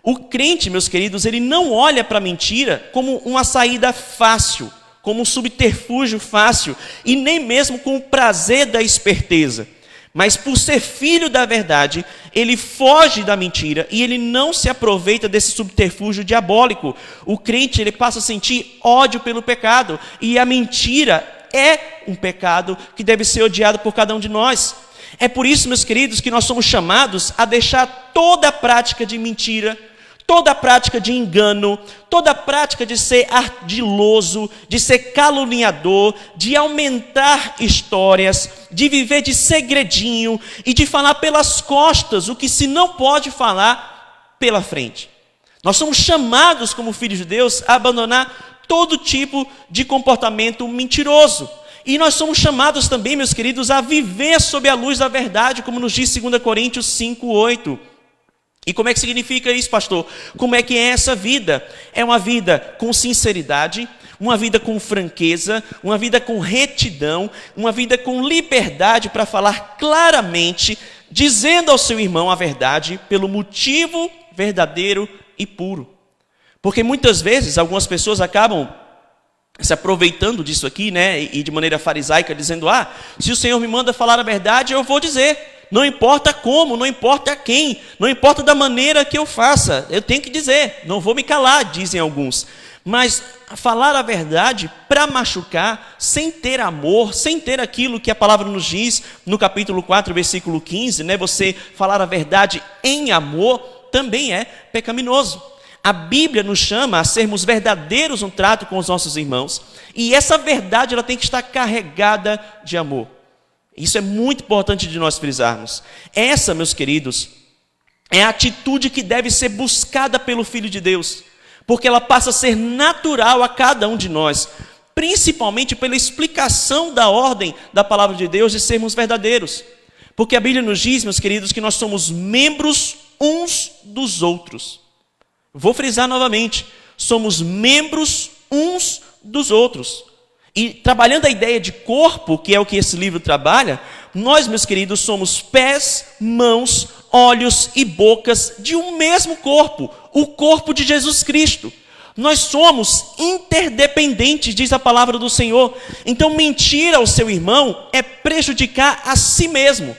O crente, meus queridos, ele não olha para a mentira como uma saída fácil, como um subterfúgio fácil, e nem mesmo com o prazer da esperteza. Mas por ser filho da verdade, ele foge da mentira e ele não se aproveita desse subterfúgio diabólico. O crente, ele passa a sentir ódio pelo pecado, e a mentira é um pecado que deve ser odiado por cada um de nós. É por isso, meus queridos, que nós somos chamados a deixar toda a prática de mentira, toda a prática de engano, toda a prática de ser ardiloso, de ser caluniador, de aumentar histórias, de viver de segredinho e de falar pelas costas o que se não pode falar pela frente. Nós somos chamados, como filhos de Deus, a abandonar todo tipo de comportamento mentiroso. E nós somos chamados também, meus queridos, a viver sob a luz da verdade, como nos diz 2 Coríntios 5:8. E como é que significa isso, pastor? Como é que é essa vida? É uma vida com sinceridade, uma vida com franqueza, uma vida com retidão, uma vida com liberdade para falar claramente, dizendo ao seu irmão a verdade pelo motivo verdadeiro e puro. Porque muitas vezes algumas pessoas acabam se aproveitando disso aqui, né, e de maneira farisaica, dizendo: se o Senhor me manda falar a verdade, eu vou dizer. Não importa como, não importa a quem, não importa da maneira que eu faça, eu tenho que dizer, não vou me calar, dizem alguns. Mas falar a verdade para machucar, sem ter amor, sem ter aquilo que a palavra nos diz no capítulo 4, versículo 15, né, você falar a verdade em amor, também é pecaminoso. A Bíblia nos chama a sermos verdadeiros no trato com os nossos irmãos, e essa verdade ela tem que estar carregada de amor. Isso é muito importante de nós frisarmos. Essa, meus queridos, é a atitude que deve ser buscada pelo Filho de Deus, porque ela passa a ser natural a cada um de nós, principalmente pela explicação da ordem da palavra de Deus de sermos verdadeiros. Porque a Bíblia nos diz, meus queridos, que nós somos membros uns dos outros. Vou frisar novamente, somos membros uns dos outros. E trabalhando a ideia de corpo, que é o que esse livro trabalha, nós, meus queridos, somos pés, mãos, olhos e bocas de um mesmo corpo, o corpo de Jesus Cristo. Nós somos interdependentes, diz a palavra do Senhor. Então mentir ao seu irmão é prejudicar a si mesmo.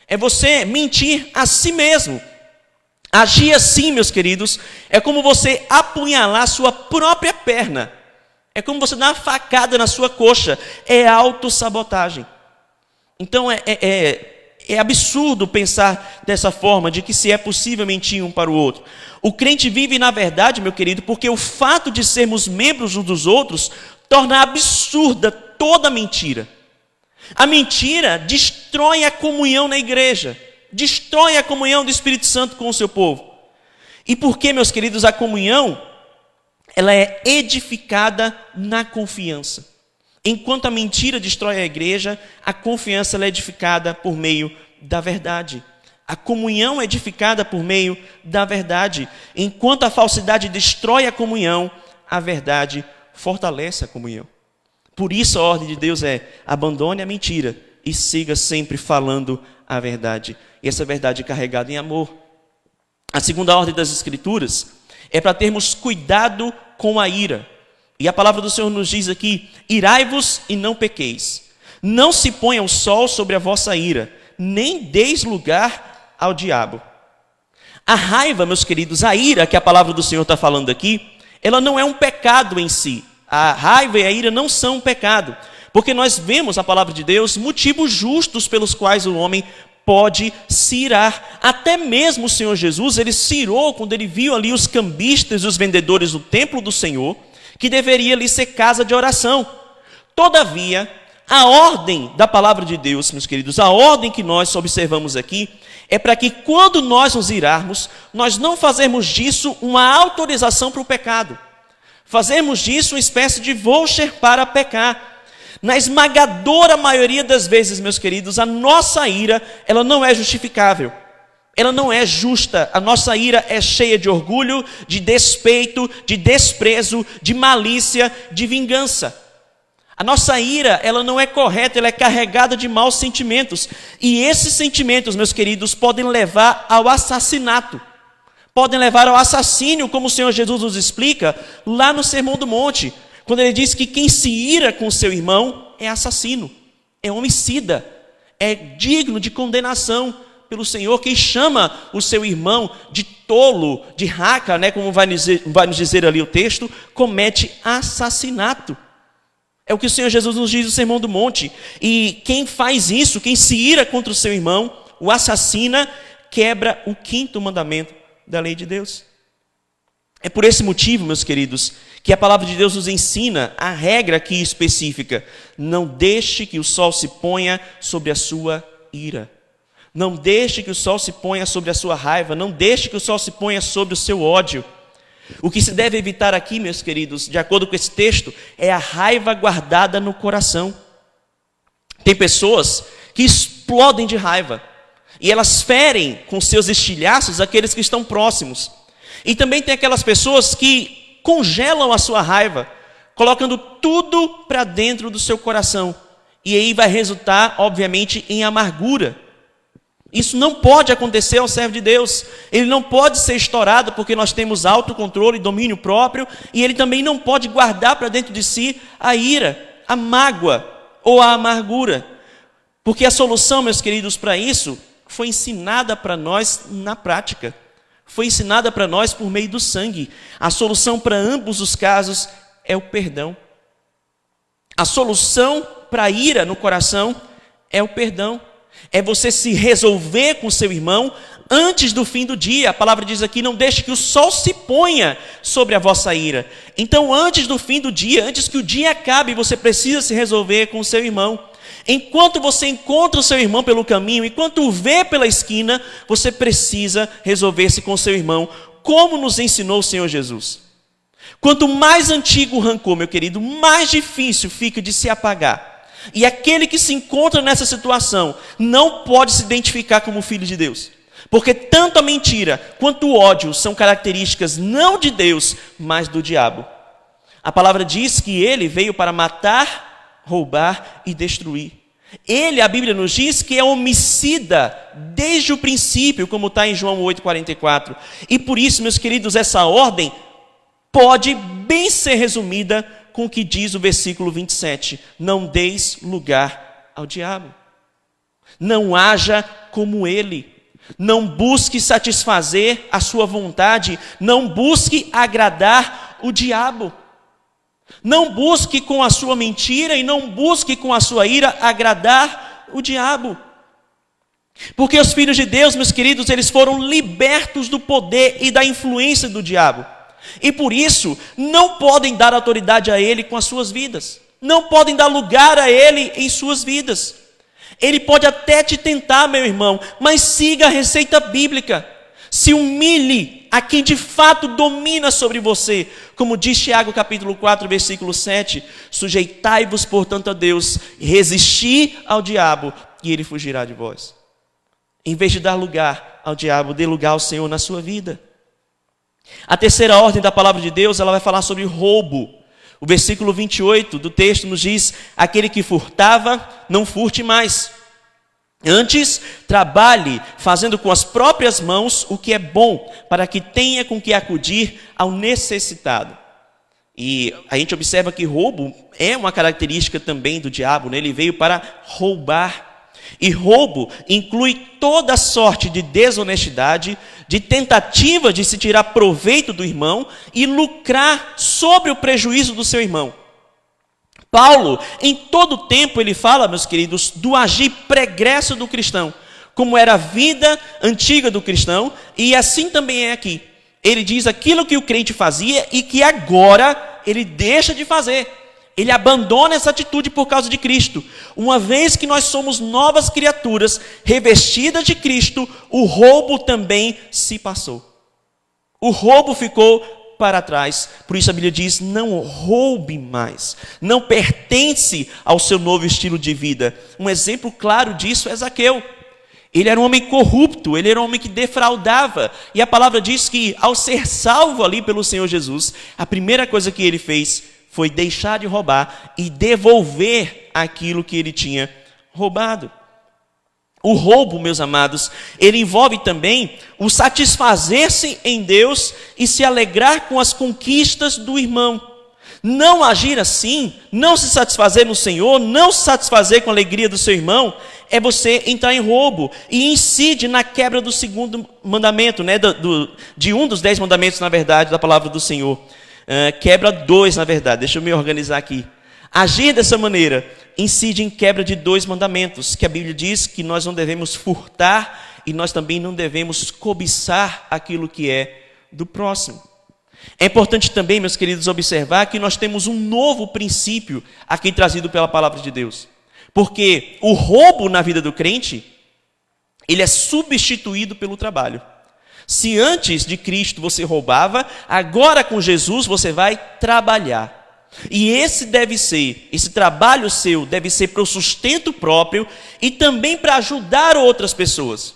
É você mentir a si mesmo. Agir assim, meus queridos, é como você apunhalar sua própria perna. É como você dar uma facada na sua coxa. É autossabotagem. Então é absurdo pensar dessa forma, de que se é possível mentir um para o outro. O crente vive na verdade, meu querido, porque o fato de sermos membros uns dos outros torna absurda toda mentira. A mentira destrói a comunhão na igreja, destrói a comunhão do Espírito Santo com o seu povo. E por que, meus queridos, a comunhão ela é edificada na confiança. Enquanto a mentira destrói a igreja, a confiança ela é edificada por meio da verdade. A comunhão é edificada por meio da verdade. Enquanto a falsidade destrói a comunhão, a verdade fortalece a comunhão. Por isso a ordem de Deus é: abandone a mentira e siga sempre falando a verdade. E essa verdade é carregada em amor. a segunda ordem das Escrituras, é para termos cuidado com a ira. E a palavra do Senhor nos diz aqui: irai-vos e não pequeis. Não se ponha o sol sobre a vossa ira, nem deis lugar ao diabo. A raiva, meus queridos, a ira que a palavra do Senhor está falando aqui, ela não é um pecado em si. A raiva e a ira não são um pecado, porque nós vemos na palavra de Deus motivos justos pelos quais o homem pode se irar. Até mesmo o Senhor Jesus, ele se irou quando ele viu ali os cambistas e os vendedores do templo do Senhor, que deveria ali ser casa de oração. Todavia, a ordem da palavra de Deus, meus queridos, a ordem que nós observamos aqui, é para que quando nós nos irarmos, nós não fazermos disso uma autorização para o pecado. Fazermos disso uma espécie de voucher para pecar. Na esmagadora maioria das vezes, meus queridos, a nossa ira, ela não é justificável. Ela não é justa. A nossa ira é cheia de orgulho, de despeito, de desprezo, de malícia, de vingança. A nossa ira, ela não é correta, ela é carregada de maus sentimentos. E esses sentimentos, meus queridos, podem levar ao assassinato. Podem levar ao assassínio, como o Senhor Jesus nos explica lá no Sermão do Monte, quando ele diz que quem se ira com seu irmão é assassino, é homicida, é digno de condenação pelo Senhor. Quem chama o seu irmão de tolo, de raca, como vai nos dizer ali o texto, comete assassinato. É o que o Senhor Jesus nos diz no Sermão do Monte. E quem faz isso, quem se ira contra o seu irmão, o assassina, quebra o 5º mandamento da lei de Deus. É por esse motivo, meus queridos, que a palavra de Deus nos ensina a regra aqui específica: não deixe que o sol se ponha sobre a sua ira. Não deixe que o sol se ponha sobre a sua raiva. Não deixe que o sol se ponha sobre o seu ódio. O que se deve evitar aqui, meus queridos, de acordo com esse texto, é a raiva guardada no coração. Tem pessoas que explodem de raiva e elas ferem com seus estilhaços aqueles que estão próximos. E também tem aquelas pessoas que congelam a sua raiva, colocando tudo para dentro do seu coração. E aí vai resultar, obviamente, em amargura. Isso não pode acontecer ao servo de Deus. Ele não pode ser estourado porque nós temos autocontrole e domínio próprio. E ele também não pode guardar para dentro de si a ira, a mágoa ou a amargura. Porque a solução, meus queridos, para isso foi ensinada para nós na prática. Foi ensinada para nós por meio do sangue. A solução para ambos os casos é o perdão. A solução para a ira no coração é o perdão. É você se resolver com seu irmão antes do fim do dia. A palavra diz aqui: não deixe que o sol se ponha sobre a vossa ira. Então, antes do fim do dia, antes que o dia acabe, você precisa se resolver com seu irmão. Enquanto você encontra o seu irmão pelo caminho, enquanto o vê pela esquina, você precisa resolver-se com seu irmão, como nos ensinou o Senhor Jesus. Quanto mais antigo o rancor, meu querido, mais difícil fica de se apagar. E aquele que se encontra nessa situação não pode se identificar como filho de Deus. Porque tanto a mentira quanto o ódio são características não de Deus, mas do diabo. A palavra diz que ele veio para matar, roubar e destruir. Ele, a Bíblia nos diz que é homicida desde o princípio, como está em João 8,44. E por isso, meus queridos, essa ordem pode bem ser resumida com o que diz o versículo 27. Não deis lugar ao diabo. Não haja como ele. Não busque satisfazer a sua vontade. Não busque agradar o diabo. Não busque com a sua mentira e não busque com a sua ira agradar o diabo. Porque os filhos de Deus, meus queridos, eles foram libertos do poder e da influência do diabo. E por isso, não podem dar autoridade a ele com as suas vidas. Não podem dar lugar a ele em suas vidas. Ele pode até te tentar, meu irmão, mas siga a receita bíblica. Se humilhe a quem de fato domina sobre você. Como diz Tiago capítulo 4, versículo 7. Sujeitai-vos, portanto, a Deus, resisti ao diabo e ele fugirá de vós. Em vez de dar lugar ao diabo, dê lugar ao Senhor na sua vida. A terceira ordem da palavra de Deus, ela vai falar sobre roubo. O versículo 28 do texto nos diz: aquele que furtava, não furte mais. Antes, trabalhe fazendo com as próprias mãos o que é bom, para que tenha com que acudir ao necessitado. E a gente observa que roubo é uma característica também do diabo, né? Ele veio para roubar. E roubo inclui toda sorte de desonestidade, de tentativa de se tirar proveito do irmão e lucrar sobre o prejuízo do seu irmão. Paulo, em todo o tempo, ele fala, meus queridos, do agir pregresso do cristão, como era a vida antiga do cristão, e assim também é aqui. Ele diz aquilo que o crente fazia e que agora ele deixa de fazer. Ele abandona essa atitude por causa de Cristo. Uma vez que nós somos novas criaturas, revestidas de Cristo, o roubo também se passou. O roubo ficou para trás. Por isso a Bíblia diz, não roube mais. Não pertence ao seu novo estilo de vida. Um exemplo claro disso é Zaqueu. Ele era um homem corrupto, ele era um homem que defraudava. E a palavra diz que, ao ser salvo ali pelo Senhor Jesus, a primeira coisa que ele fez foi deixar de roubar e devolver aquilo que ele tinha roubado. O roubo, meus amados, ele envolve também o satisfazer-se em Deus e se alegrar com as conquistas do irmão. Não agir assim, não se satisfazer no Senhor, não se satisfazer com a alegria do seu irmão, é você entrar em roubo e incide na quebra do segundo mandamento, né? de um dos 10 mandamentos, na verdade, da palavra do Senhor. Quebra 2, na verdade, deixa eu me organizar aqui. Agir dessa maneira incide em quebra de 2 mandamentos, que a Bíblia diz que nós não devemos furtar e nós também não devemos cobiçar aquilo que é do próximo. É importante também, meus queridos, observar que nós temos um novo princípio aqui trazido pela palavra de Deus. Porque o roubo na vida do crente, ele é substituído pelo trabalho. Se antes de Cristo você roubava, agora com Jesus você vai trabalhar. E esse trabalho seu deve ser para o sustento próprio e também para ajudar outras pessoas.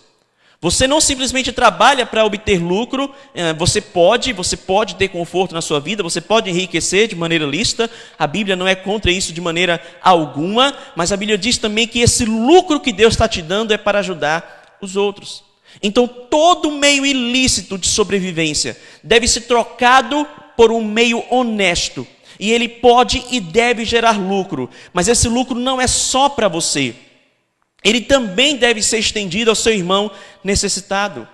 Você não simplesmente trabalha para obter lucro, você pode ter conforto na sua vida, você pode enriquecer de maneira lícita, a Bíblia não é contra isso de maneira alguma, mas a Bíblia diz também que esse lucro que Deus está te dando é para ajudar os outros. Então todo meio ilícito de sobrevivência deve ser trocado por um meio honesto, e ele pode e deve gerar lucro, mas esse lucro não é só para você. Ele também deve ser estendido ao seu irmão necessitado.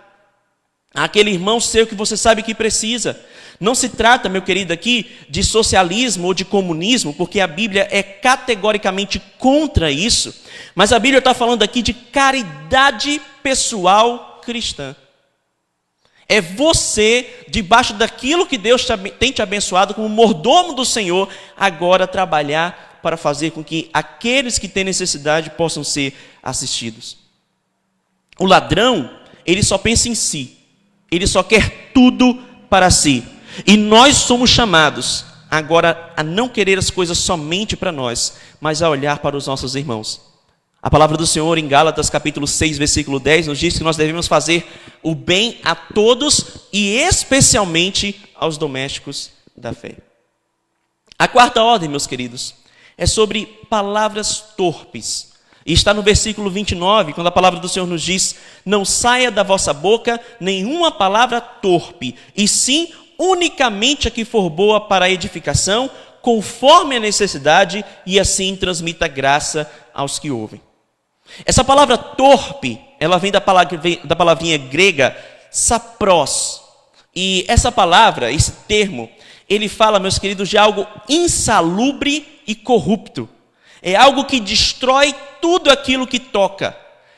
Aquele irmão seu que você sabe que precisa. Não se trata, meu querido, aqui de socialismo ou de comunismo, porque a Bíblia é categoricamente contra isso. Mas a Bíblia está falando aqui de caridade pessoal cristã. É você, debaixo daquilo que Deus tem te abençoado, como mordomo do Senhor, agora trabalhar para fazer com que aqueles que têm necessidade possam ser assistidos. O ladrão, ele só pensa em si. Ele só quer tudo para si. E nós somos chamados agora a não querer as coisas somente para nós, mas a olhar para os nossos irmãos. A palavra do Senhor em Gálatas capítulo 6, versículo 10, nos diz que nós devemos fazer o bem a todos e especialmente aos domésticos da fé. A quarta ordem, meus queridos, é sobre palavras torpes. E está no versículo 29, quando a palavra do Senhor nos diz: não saia da vossa boca nenhuma palavra torpe, e sim unicamente a que for boa para a edificação, conforme a necessidade, e assim transmita graça aos que ouvem. Essa palavra torpe, ela vem da palavrinha grega sapros. E essa palavra, esse termo, ele fala, meus queridos, de algo insalubre e corrupto. É algo que destrói tudo aquilo que toca.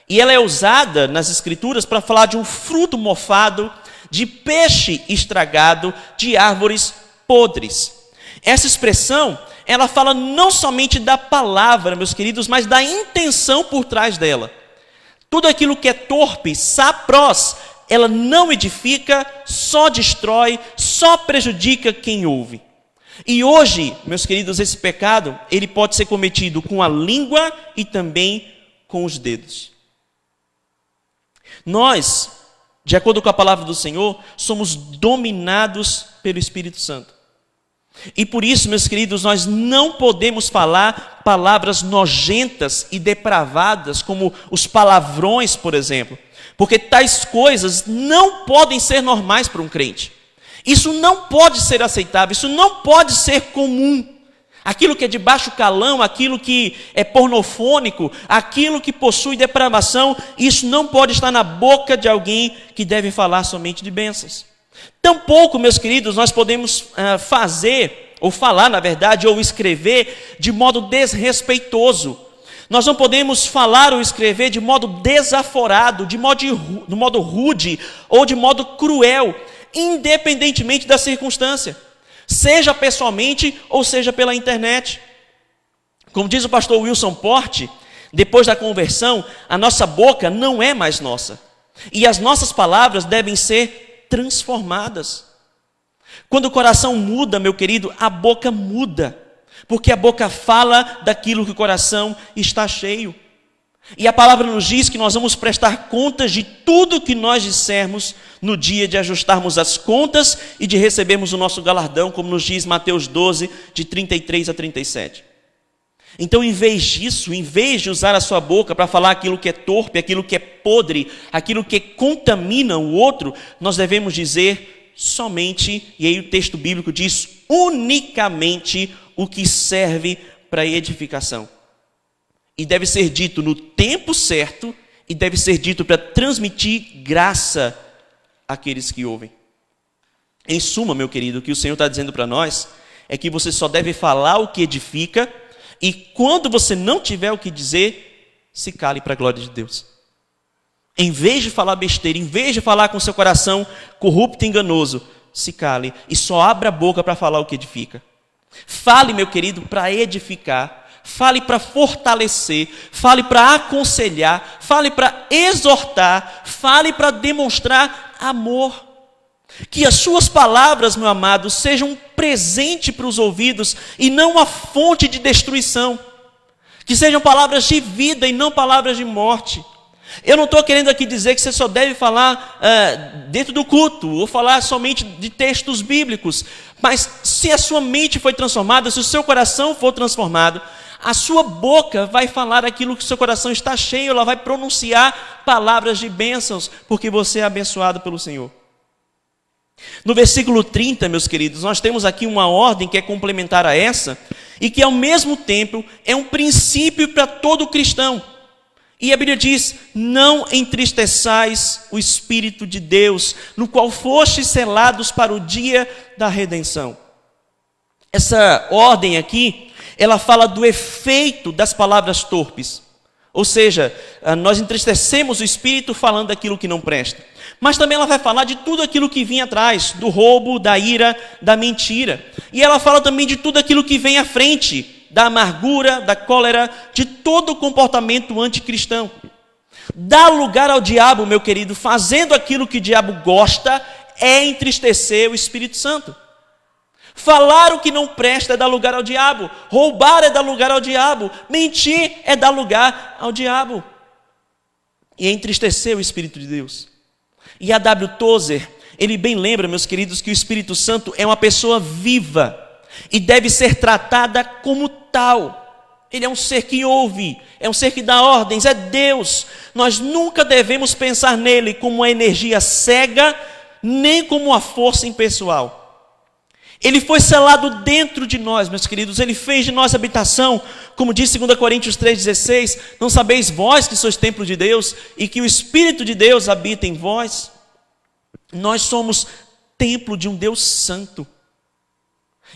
E ela é usada nas Escrituras para falar de um fruto mofado, de peixe estragado, de árvores podres. Essa expressão, ela fala não somente da palavra, meus queridos, mas da intenção por trás dela. Tudo aquilo que é torpe, sapros, ela não edifica, só destrói, só prejudica quem ouve. E hoje, meus queridos, esse pecado, ele pode ser cometido com a língua e também com os dedos. Nós, de acordo com a palavra do Senhor, somos dominados pelo Espírito Santo. E por isso, meus queridos, nós não podemos falar palavras nojentas e depravadas, como os palavrões, por exemplo, porque tais coisas não podem ser normais para um crente. Isso não pode ser aceitável, isso não pode ser comum. Aquilo que é de baixo calão, aquilo que é pornofônico, aquilo que possui depravação, isso não pode estar na boca de alguém que deve falar somente de bênçãos. Tampouco, meus queridos, nós podemos fazer, ou falar, na verdade, ou escrever de modo desrespeitoso. Nós não podemos falar ou escrever de modo desaforado, de modo rude ou de modo cruel, independentemente da circunstância, seja pessoalmente ou seja pela internet. Como diz o pastor Wilson Porte, depois da conversão, a nossa boca não é mais nossa, e as nossas palavras devem ser transformadas. Quando o coração muda, meu querido, a boca muda, porque a boca fala daquilo que o coração está cheio. E a palavra nos diz que nós vamos prestar contas de tudo que nós dissermos no dia de ajustarmos as contas e de recebermos o nosso galardão, como nos diz Mateus 12, de 33 a 37. Então, em vez disso, em vez de usar a sua boca para falar aquilo que é torpe, aquilo que é podre, aquilo que contamina o outro, nós devemos dizer somente, e aí o texto bíblico diz, unicamente o que serve para edificação. E deve ser dito no tempo certo, e deve ser dito para transmitir graça àqueles que ouvem. Em suma, meu querido, o que o Senhor está dizendo para nós é que você só deve falar o que edifica, e quando você não tiver o que dizer, se cale para a glória de Deus. Em vez de falar besteira, em vez de falar com seu coração corrupto e enganoso, se cale e só abra a boca para falar o que edifica. Fale, meu querido, para edificar. Fale para fortalecer, fale para aconselhar, fale para exortar, fale para demonstrar amor. Que as suas palavras, meu amado, sejam um presente para os ouvidos e não uma fonte de destruição. Que sejam palavras de vida e não palavras de morte. Eu não estou querendo aqui dizer que você só deve falar dentro do culto, ou falar somente de textos bíblicos. Mas se a sua mente foi transformada, se o seu coração for transformado, a sua boca vai falar aquilo que o seu coração está cheio, ela vai pronunciar palavras de bênçãos, porque você é abençoado pelo Senhor. No versículo 30, meus queridos, nós temos aqui uma ordem que é complementar a essa, e que ao mesmo tempo é um princípio para todo cristão. E a Bíblia diz, não entristeçais o Espírito de Deus, no qual fostes selados para o dia da redenção. Essa ordem aqui, ela fala do efeito das palavras torpes. Ou seja, nós entristecemos o Espírito falando daquilo que não presta. Mas também ela vai falar de tudo aquilo que vinha atrás, do roubo, da ira, da mentira. E ela fala também de tudo aquilo que vem à frente, da amargura, da cólera, de todo o comportamento anticristão. Dar lugar ao diabo, meu querido, fazendo aquilo que o diabo gosta, é entristecer o Espírito Santo. Falar o que não presta é dar lugar ao diabo. Roubar é dar lugar ao diabo. Mentir é dar lugar ao diabo. E é entristecer o Espírito de Deus. E a W. Tozer, ele bem lembra, meus queridos, que o Espírito Santo é uma pessoa viva e deve ser tratada como tal. Ele é um ser que ouve, é um ser que dá ordens, é Deus. Nós nunca devemos pensar nele como uma energia cega, nem como uma força impessoal. Ele foi selado dentro de nós, meus queridos. Ele fez de nós habitação, como diz 2 Coríntios 3,16. Não sabeis vós que sois templo de Deus e que o Espírito de Deus habita em vós? Nós somos templo de um Deus santo.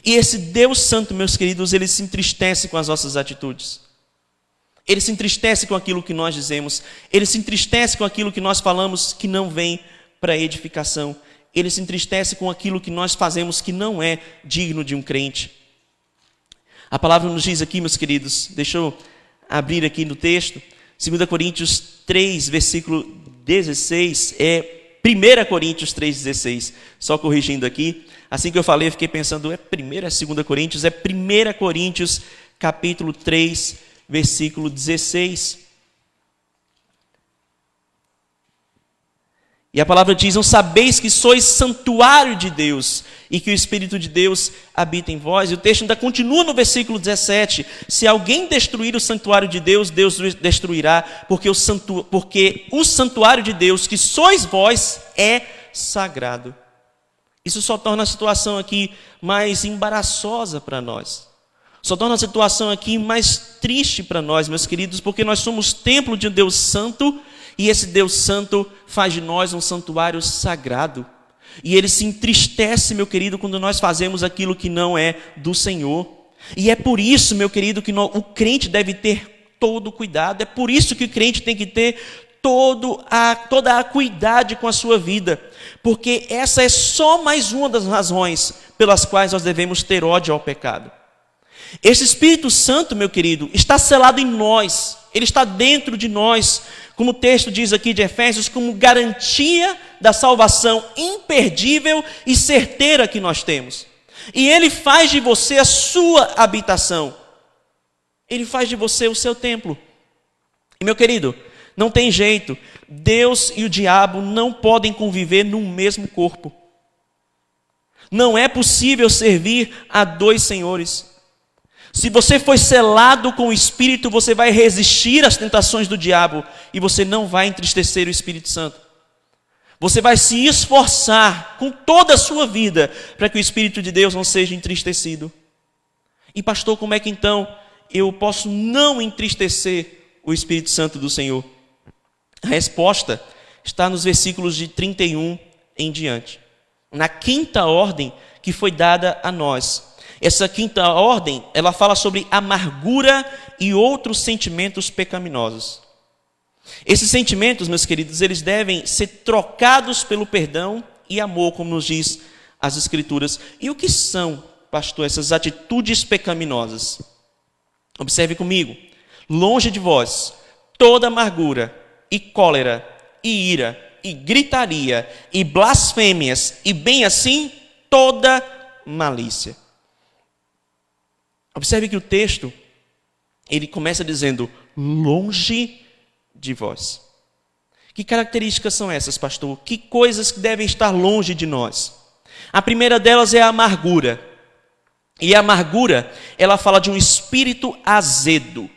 E esse Deus santo, meus queridos, ele se entristece com as nossas atitudes. Ele se entristece com aquilo que nós dizemos. Ele se entristece com aquilo que nós falamos que não vem para edificação. Ele se entristece com aquilo que nós fazemos que não é digno de um crente. A palavra nos diz aqui, meus queridos, deixa eu abrir aqui no texto, 2 Coríntios 3, versículo 16, 1 Coríntios 3,16, só corrigindo aqui, assim que eu falei, eu fiquei pensando, é 1 é 2 Coríntios, é 1 Coríntios, capítulo 3, versículo 16. E a palavra diz: não sabeis que sois santuário de Deus e que o Espírito de Deus habita em vós? E o texto ainda continua no versículo 17: se alguém destruir o santuário de Deus, Deus o destruirá, porque o santuário de Deus, que sois vós, é sagrado. Isso só torna a situação aqui mais embaraçosa para nós. Só torna a situação aqui mais triste para nós, meus queridos, porque nós somos templo de um Deus santo, e esse Deus santo faz de nós um santuário sagrado. E ele se entristece, meu querido, quando nós fazemos aquilo que não é do Senhor. E é por isso, meu querido, que o crente deve ter todo o cuidado. É por isso que o crente tem que ter toda a acuidade com a sua vida. Porque essa é só mais uma das razões pelas quais nós devemos ter ódio ao pecado. Esse Espírito Santo, meu querido, está selado em nós. Ele está dentro de nós, como o texto diz aqui de Efésios, como garantia da salvação imperdível e certeira que nós temos. E ele faz de você a sua habitação. Ele faz de você o seu templo. E, meu querido, não tem jeito. Deus e o diabo não podem conviver num mesmo corpo. Não é possível servir a dois senhores. Se você foi selado com o Espírito, você vai resistir às tentações do diabo e você não vai entristecer o Espírito Santo. Você vai se esforçar com toda a sua vida para que o Espírito de Deus não seja entristecido. E pastor, como é que então eu posso não entristecer o Espírito Santo do Senhor? A resposta está nos versículos de 31 em diante. Na quinta ordem que foi dada a nós. Essa quinta ordem, ela fala sobre amargura e outros sentimentos pecaminosos. Esses sentimentos, meus queridos, eles devem ser trocados pelo perdão e amor, como nos diz as Escrituras. E o que são, pastor, essas atitudes pecaminosas? Observe comigo. Longe de vós toda amargura e cólera e ira e gritaria e blasfêmias e bem assim toda malícia. Observe que o texto, ele começa dizendo, longe de vós. Que características são essas, pastor? Que coisas que devem estar longe de nós? A primeira delas é a amargura. E a amargura, ela fala de um espírito azedo,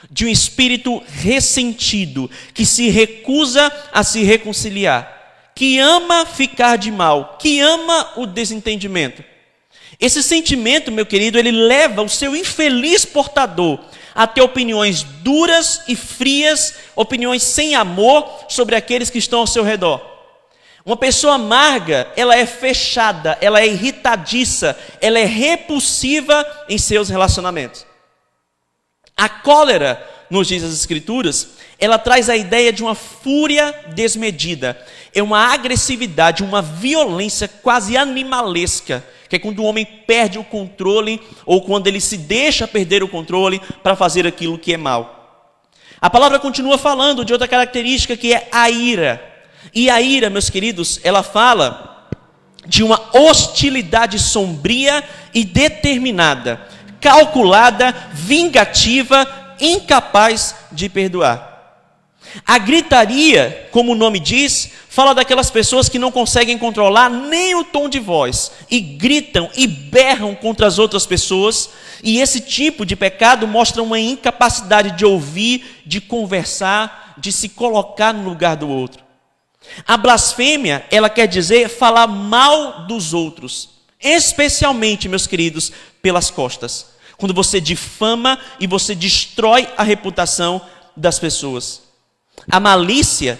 de um espírito ressentido, que se recusa a se reconciliar, que ama ficar de mal, que ama o desentendimento. Esse sentimento, meu querido, ele leva o seu infeliz portador a ter opiniões duras e frias, opiniões sem amor sobre aqueles que estão ao seu redor. Uma pessoa amarga, ela é fechada, ela é irritadiça, ela é repulsiva em seus relacionamentos. A cólera, nos diz as Escrituras, ela traz a ideia de uma fúria desmedida. É uma agressividade, uma violência quase animalesca, que é quando o homem perde o controle ou quando ele se deixa perder o controle para fazer aquilo que é mal. A palavra continua falando de outra característica que é a ira. E a ira, meus queridos, ela fala de uma hostilidade sombria e determinada, calculada, vingativa, incapaz de perdoar. A gritaria, como o nome diz, fala daquelas pessoas que não conseguem controlar nem o tom de voz e gritam e berram contra as outras pessoas, e esse tipo de pecado mostra uma incapacidade de ouvir, de conversar, de se colocar no lugar do outro. A blasfêmia, ela quer dizer falar mal dos outros, especialmente, meus queridos, pelas costas. Quando você difama e você destrói a reputação das pessoas. A malícia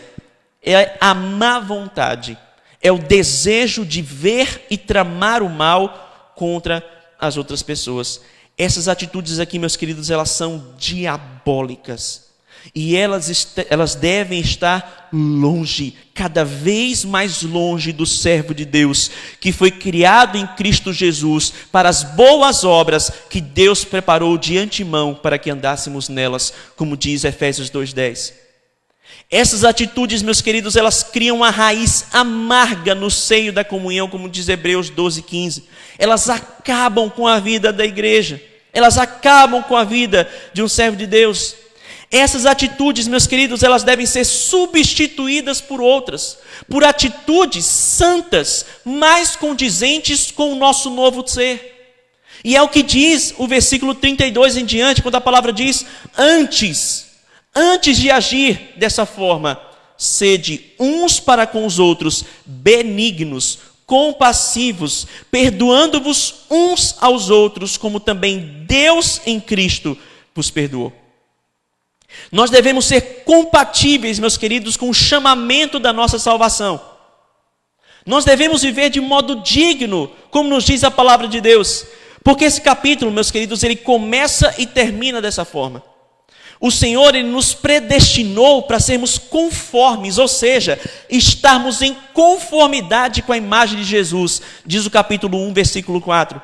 é a má vontade, é o desejo de ver e tramar o mal contra as outras pessoas. Essas atitudes aqui, meus queridos, elas são diabólicas. E elas devem estar longe, cada vez mais longe do servo de Deus, que foi criado em Cristo Jesus para as boas obras que Deus preparou de antemão para que andássemos nelas, como diz Efésios 2:10. Essas atitudes, meus queridos, elas criam uma raiz amarga no seio da comunhão, como diz Hebreus 12:15. Elas acabam com a vida da igreja, elas acabam com a vida de um servo de Deus. Essas atitudes, meus queridos, elas devem ser substituídas por outras, por atitudes santas, mais condizentes com o nosso novo ser. E é o que diz o versículo 32 em diante, quando a palavra diz: antes de agir dessa forma, sede uns para com os outros benignos, compassivos, perdoando-vos uns aos outros, como também Deus em Cristo vos perdoou. Nós devemos ser compatíveis, meus queridos, com o chamamento da nossa salvação. Nós devemos viver de modo digno, como nos diz a palavra de Deus. Porque esse capítulo, meus queridos, ele começa e termina dessa forma. O Senhor, ele nos predestinou para sermos conformes, ou seja, estarmos em conformidade com a imagem de Jesus, diz o capítulo 1, versículo 4.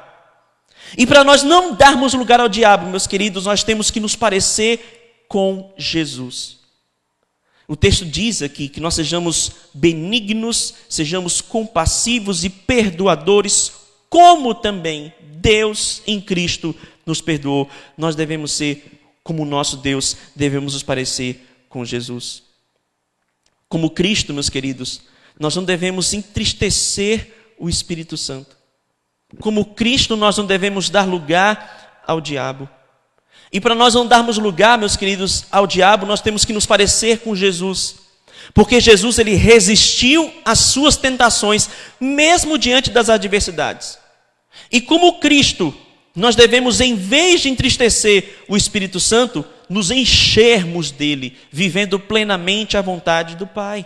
E para nós não darmos lugar ao diabo, meus queridos, nós temos que nos parecer com Jesus. O texto diz aqui que nós sejamos benignos, sejamos compassivos e perdoadores, como também Deus em Cristo nos perdoou. Nós devemos ser como o nosso Deus, devemos nos parecer com Jesus. Como Cristo, meus queridos, nós não devemos entristecer o Espírito Santo. Como Cristo, nós não devemos dar lugar ao diabo. E para nós não darmos lugar, meus queridos, ao diabo, nós temos que nos parecer com Jesus. Porque Jesus, ele resistiu às suas tentações, mesmo diante das adversidades. E como Cristo, nós devemos, em vez de entristecer o Espírito Santo, nos enchermos dele, vivendo plenamente a vontade do Pai.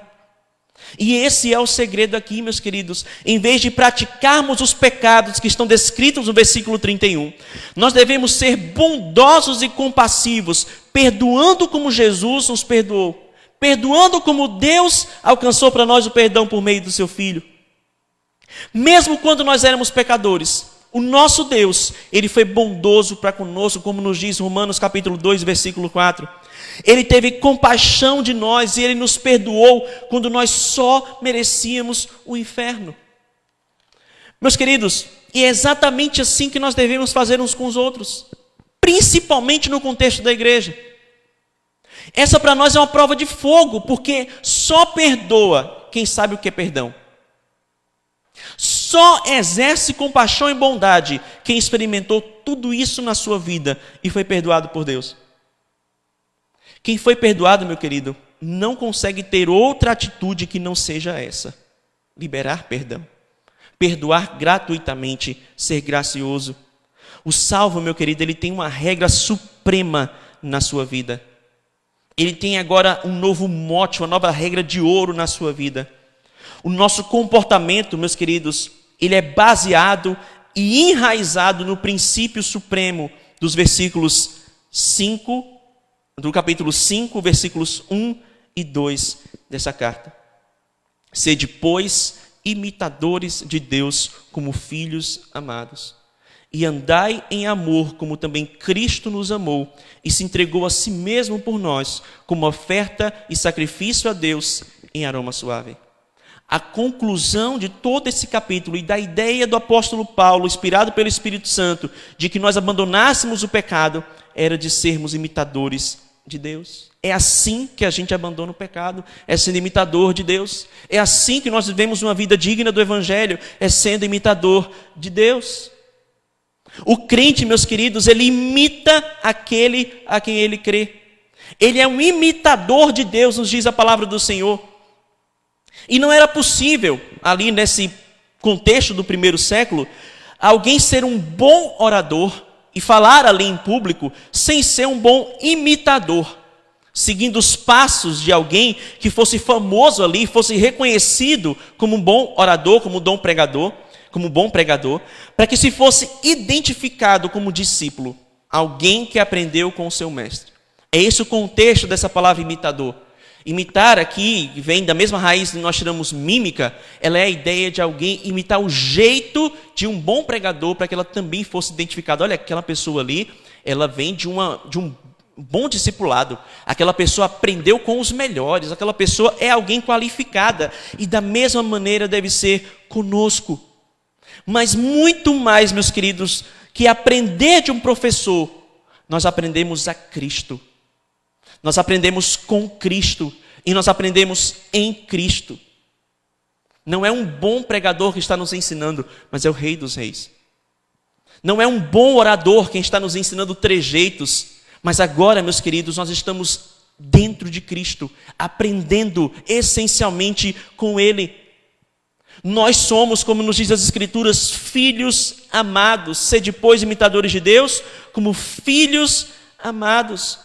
E esse é o segredo aqui, meus queridos. Em vez de praticarmos os pecados que estão descritos no versículo 31, nós devemos ser bondosos e compassivos, perdoando como Jesus nos perdoou, perdoando como Deus alcançou para nós o perdão por meio do seu Filho. Mesmo quando nós éramos pecadores, o nosso Deus, ele foi bondoso para conosco, como nos diz Romanos capítulo 2, versículo 4. Ele teve compaixão de nós e ele nos perdoou quando nós só merecíamos o inferno. Meus queridos, e é exatamente assim que nós devemos fazer uns com os outros, principalmente no contexto da igreja. Essa para nós é uma prova de fogo, porque só perdoa quem sabe o que é perdão. Só exerce compaixão e bondade quem experimentou tudo isso na sua vida e foi perdoado por Deus. Quem foi perdoado, meu querido, não consegue ter outra atitude que não seja essa: liberar perdão, perdoar gratuitamente, ser gracioso. O salvo, meu querido, ele tem uma regra suprema na sua vida. Ele tem agora um novo mote, uma nova regra de ouro na sua vida. O nosso comportamento, meus queridos, ele é baseado e enraizado no princípio supremo dos versículos 5, do capítulo 5, versículos 1 e 2 dessa carta. Sede, pois, imitadores de Deus como filhos amados, e andai em amor como também Cristo nos amou e se entregou a si mesmo por nós, como oferta e sacrifício a Deus em aroma suave. A conclusão de todo esse capítulo e da ideia do apóstolo Paulo, inspirado pelo Espírito Santo, de que nós abandonássemos o pecado, era de sermos imitadores de Deus. É assim que a gente abandona o pecado, é sendo imitador de Deus. É assim que nós vivemos uma vida digna do Evangelho, é sendo imitador de Deus. O crente, meus queridos, ele imita aquele a quem ele crê. Ele é um imitador de Deus, nos diz a palavra do Senhor. E não era possível, ali nesse contexto do primeiro século, alguém ser um bom orador e falar ali em público sem ser um bom imitador, seguindo os passos de alguém que fosse famoso ali, fosse reconhecido como um bom orador, como um bom pregador, para que se fosse identificado como discípulo, alguém que aprendeu com o seu mestre. É esse o contexto dessa palavra imitador. Imitar aqui vem da mesma raiz que nós tiramos mímica, ela é a ideia de alguém imitar o jeito de um bom pregador para que ela também fosse identificada. Olha, aquela pessoa ali, ela vem de um bom discipulado, aquela pessoa aprendeu com os melhores, aquela pessoa é alguém qualificada, e da mesma maneira deve ser conosco. Mas muito mais, meus queridos, que aprender de um professor, nós aprendemos a Cristo. Nós aprendemos com Cristo e nós aprendemos em Cristo. Não é um bom pregador que está nos ensinando, mas é o Rei dos Reis. Não é um bom orador quem está nos ensinando trejeitos, mas agora, meus queridos, nós estamos dentro de Cristo, aprendendo essencialmente com Ele. Nós somos, como nos diz as Escrituras, filhos amados. Sede, pois, imitadores de Deus, como filhos amados.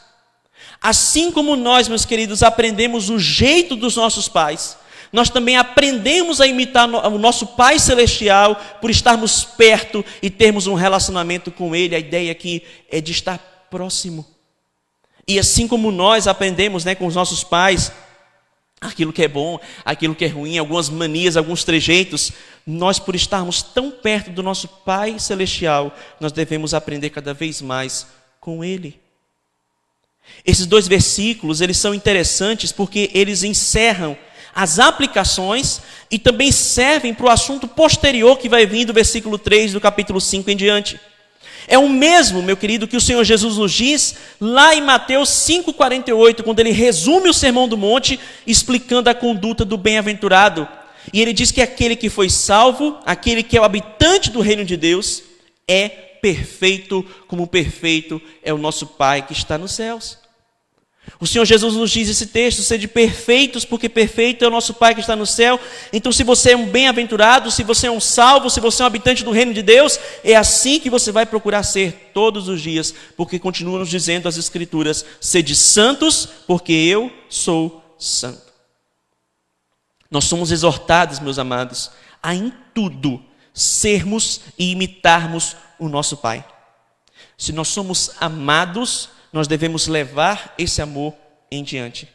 Assim como nós, meus queridos, aprendemos o jeito dos nossos pais, nós também aprendemos a imitar o nosso Pai Celestial por estarmos perto e termos um relacionamento com Ele. A ideia aqui é de estar próximo. E assim como nós aprendemos, com os nossos pais aquilo que é bom, aquilo que é ruim, algumas manias, alguns trejeitos, nós, por estarmos tão perto do nosso Pai Celestial, nós devemos aprender cada vez mais com Ele. Esses 2 versículos, eles são interessantes porque eles encerram as aplicações e também servem para o assunto posterior que vai vir do versículo 3 do capítulo 5 em diante. É o mesmo, meu querido, que o Senhor Jesus nos diz lá em Mateus 5,48, quando ele resume o Sermão do Monte, explicando a conduta do bem-aventurado. E ele diz que aquele que foi salvo, aquele que é o habitante do reino de Deus, é perfeito, como perfeito é o nosso Pai que está nos céus. O Senhor Jesus nos diz esse texto: sede perfeitos, porque perfeito é o nosso Pai que está no céu. Então, se você é um bem-aventurado, se você é um salvo, se você é um habitante do reino de Deus, é assim que você vai procurar ser todos os dias, porque continua nos dizendo as Escrituras: sede santos, porque eu sou santo. Nós somos exortados, meus amados, a em tudo sermos e imitarmos o nosso Pai. Se nós somos amados, nós devemos levar esse amor em diante.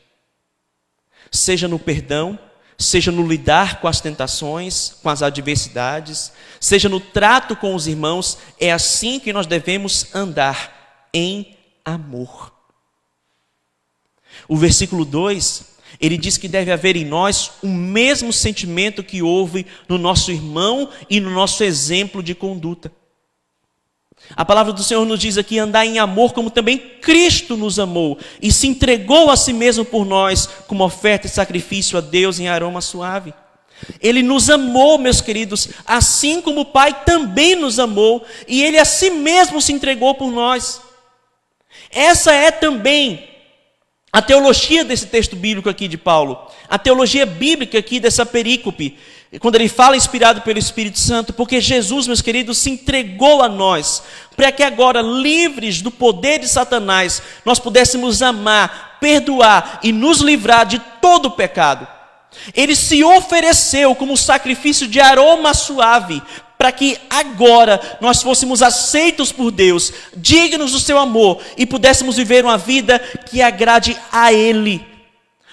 Seja no perdão, seja no lidar com as tentações, com as adversidades, seja no trato com os irmãos, é assim que nós devemos andar, em amor. O versículo 2, ele diz que deve haver em nós o mesmo sentimento que houve no nosso irmão e no nosso exemplo de conduta. A palavra do Senhor nos diz aqui: andar em amor como também Cristo nos amou e se entregou a si mesmo por nós como oferta e sacrifício a Deus em aroma suave. Ele nos amou, meus queridos, assim como o Pai também nos amou, e Ele a si mesmo se entregou por nós. Essa é também a teologia desse texto bíblico aqui de Paulo, a teologia bíblica aqui dessa perícope, quando ele fala inspirado pelo Espírito Santo, porque Jesus, meus queridos, se entregou a nós, para que agora, livres do poder de Satanás, nós pudéssemos amar, perdoar e nos livrar de todo o pecado. Ele se ofereceu como sacrifício de aroma suave, para que agora nós fôssemos aceitos por Deus, dignos do seu amor, e pudéssemos viver uma vida que agrade a Ele,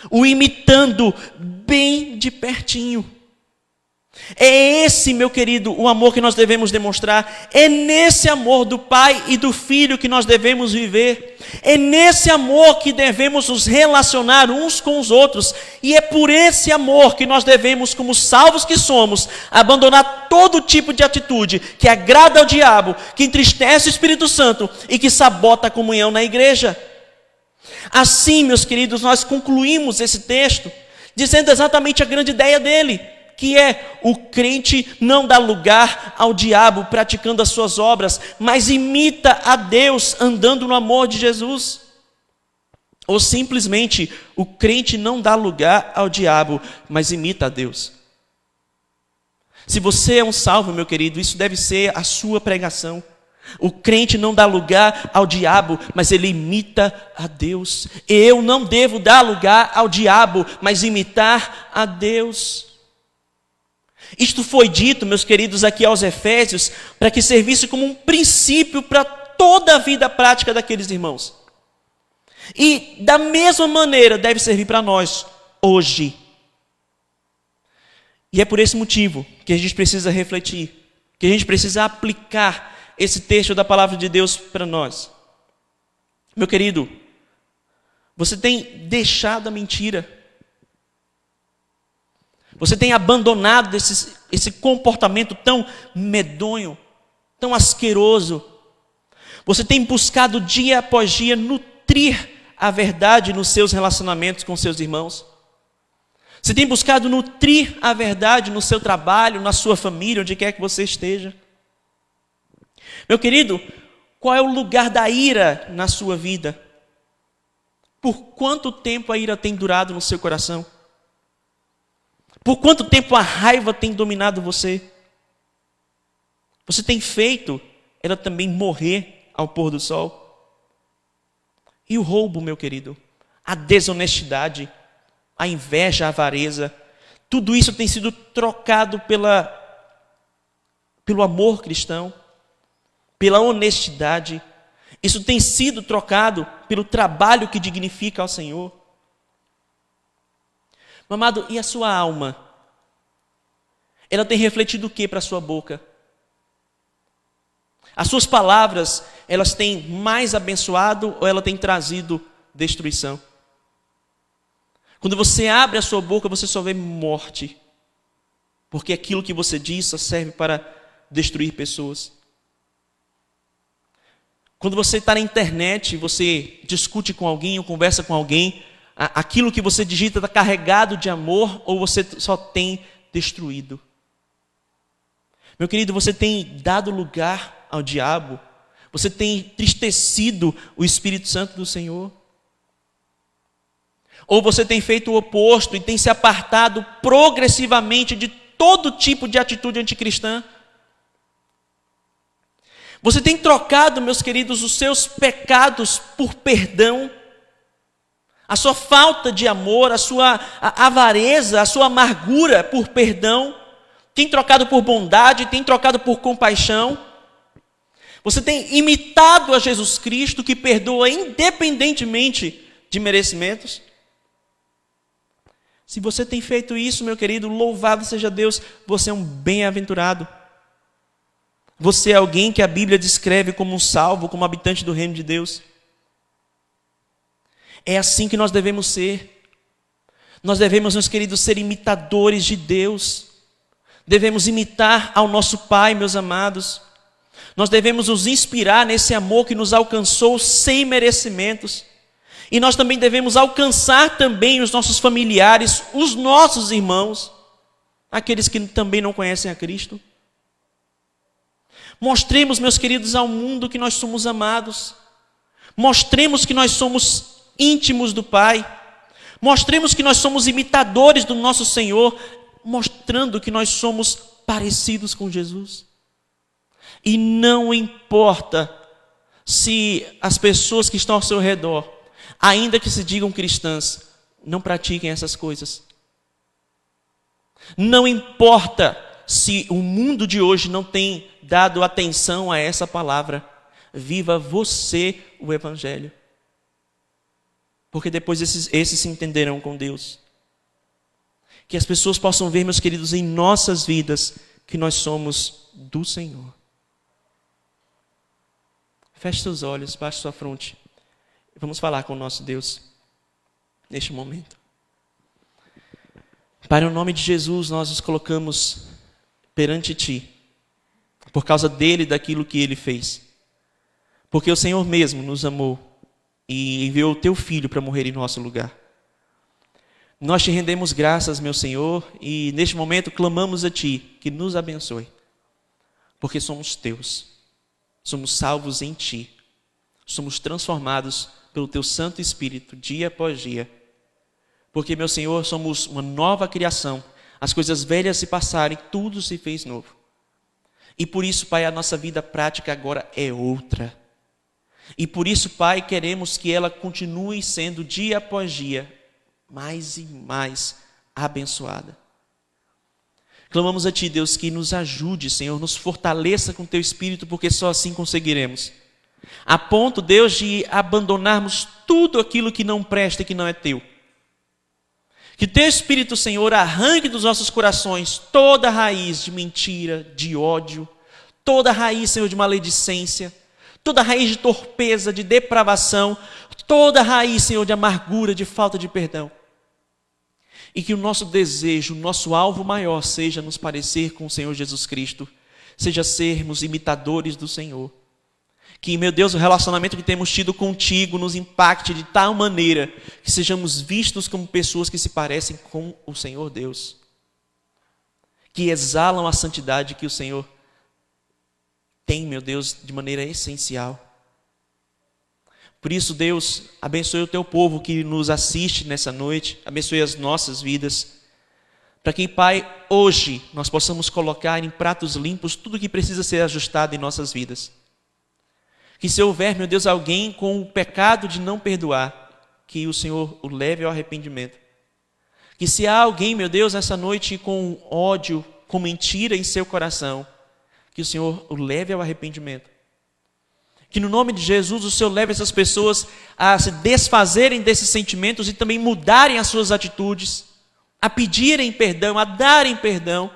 o imitando bem de pertinho. É esse, meu querido, o amor que nós devemos demonstrar. É nesse amor do Pai e do Filho que nós devemos viver. É nesse amor que devemos nos relacionar uns com os outros. E é por esse amor que nós devemos, como salvos que somos, abandonar todo tipo de atitude que agrada ao diabo, que entristece o Espírito Santo e que sabota a comunhão na igreja. Assim, meus queridos, nós concluímos esse texto dizendo exatamente a grande ideia dele, que é: o crente não dá lugar ao diabo praticando as suas obras, mas imita a Deus andando no amor de Jesus. Ou simplesmente, o crente não dá lugar ao diabo, mas imita a Deus. Se você é um salvo, meu querido, isso deve ser a sua pregação. O crente não dá lugar ao diabo, mas ele imita a Deus. Eu não devo dar lugar ao diabo, mas imitar a Deus. Isto foi dito, meus queridos, aqui aos Efésios, para que servisse como um princípio para toda a vida prática daqueles irmãos. E da mesma maneira deve servir para nós hoje. E é por esse motivo que a gente precisa refletir, que a gente precisa aplicar esse texto da palavra de Deus para nós. Meu querido, você tem deixado a mentira. Você tem abandonado esse comportamento tão medonho, tão asqueroso. Você tem buscado dia após dia nutrir a verdade nos seus relacionamentos com seus irmãos? Você tem buscado nutrir a verdade no seu trabalho, na sua família, onde quer que você esteja? Meu querido, qual é o lugar da ira na sua vida? Por quanto tempo a ira tem durado no seu coração? Por quanto tempo a raiva tem dominado você? Você tem feito ela também morrer ao pôr do sol? E o roubo, meu querido? A desonestidade, a inveja, a avareza, tudo isso tem sido trocado pelo amor cristão, pela honestidade. Isso tem sido trocado pelo trabalho que dignifica ao Senhor. Meu amado, e a sua alma? Ela tem refletido o que para a sua boca? As suas palavras, elas têm mais abençoado ou ela tem trazido destruição? Quando você abre a sua boca, você só vê morte. Porque aquilo que você diz só serve para destruir pessoas. Quando você está na internet, você discute com alguém ou conversa com alguém, aquilo que você digita está carregado de amor ou você só tem destruído? Meu querido, você tem dado lugar ao diabo? Você tem entristecido o Espírito Santo do Senhor? Ou você tem feito o oposto e tem se apartado progressivamente de todo tipo de atitude anticristã? Você tem trocado, meus queridos, os seus pecados por perdão? A sua falta de amor, a sua avareza, a sua amargura por perdão? Tem trocado por bondade, tem trocado por compaixão? Você tem imitado a Jesus Cristo, que perdoa independentemente de merecimentos? Se você tem feito isso, meu querido, louvado seja Deus, você é um bem-aventurado. Você é alguém que a Bíblia descreve como um salvo, como habitante do reino de Deus. É assim que nós devemos ser. Nós devemos, meus queridos, ser imitadores de Deus. Devemos imitar ao nosso Pai, meus amados. Nós devemos nos inspirar nesse amor que nos alcançou sem merecimentos. E nós também devemos alcançar também os nossos familiares, os nossos irmãos, aqueles que também não conhecem a Cristo. Mostremos, meus queridos, ao mundo que nós somos amados. Mostremos que nós somos íntimos do Pai. Mostremos que nós somos imitadores do nosso Senhor, mostrando que nós somos parecidos com Jesus. E não importa se as pessoas que estão ao seu redor, ainda que se digam cristãs, não pratiquem essas coisas. Não importa se o mundo de hoje não tem dado atenção a essa palavra. Viva você o Evangelho. Porque depois esses se entenderão com Deus. Que as pessoas possam ver, meus queridos, em nossas vidas, que nós somos do Senhor. Feche seus olhos, baixe sua fronte. Vamos falar com o nosso Deus neste momento. Pai, no nome de Jesus, nós nos colocamos perante Ti, por causa dele e daquilo que ele fez. Porque o Senhor mesmo nos amou e enviou o Teu Filho para morrer em nosso lugar. Nós Te rendemos graças, meu Senhor, e neste momento clamamos a Ti que nos abençoe, porque somos Teus. Somos salvos em Ti. Somos transformados pelo Teu Santo Espírito, dia após dia. Porque, meu Senhor, somos uma nova criação. As coisas velhas se passaram e tudo se fez novo. E por isso, Pai, a nossa vida prática agora é outra. E por isso, Pai, queremos que ela continue sendo, dia após dia, mais e mais abençoada. Clamamos a Ti, Deus, que nos ajude, Senhor, nos fortaleça com Teu Espírito, porque só assim conseguiremos. A ponto, Deus, de abandonarmos tudo aquilo que não presta e que não é Teu. Que Teu Espírito, Senhor, arranque dos nossos corações toda raiz de mentira, de ódio, toda raiz, Senhor, de maledicência, toda raiz de torpeza, de depravação, toda raiz, Senhor, de amargura, de falta de perdão. E que o nosso desejo, o nosso alvo maior seja nos parecer com o Senhor Jesus Cristo, seja sermos imitadores do Senhor. Que, meu Deus, o relacionamento que temos tido contigo nos impacte de tal maneira que sejamos vistos como pessoas que se parecem com o Senhor Deus. Que exalam a santidade que o Senhor tem, meu Deus, de maneira essencial. Por isso, Deus, abençoe o teu povo que nos assiste nessa noite, abençoe as nossas vidas, para que, Pai, hoje nós possamos colocar em pratos limpos tudo que precisa ser ajustado em nossas vidas. Que se houver, meu Deus, alguém com o pecado de não perdoar, que o Senhor o leve ao arrependimento. Que se há alguém, meu Deus, essa noite com ódio, com mentira em seu coração, que o Senhor o leve ao arrependimento. Que no nome de Jesus o Senhor leve essas pessoas a se desfazerem desses sentimentos e também mudarem as suas atitudes, a pedirem perdão, a darem perdão,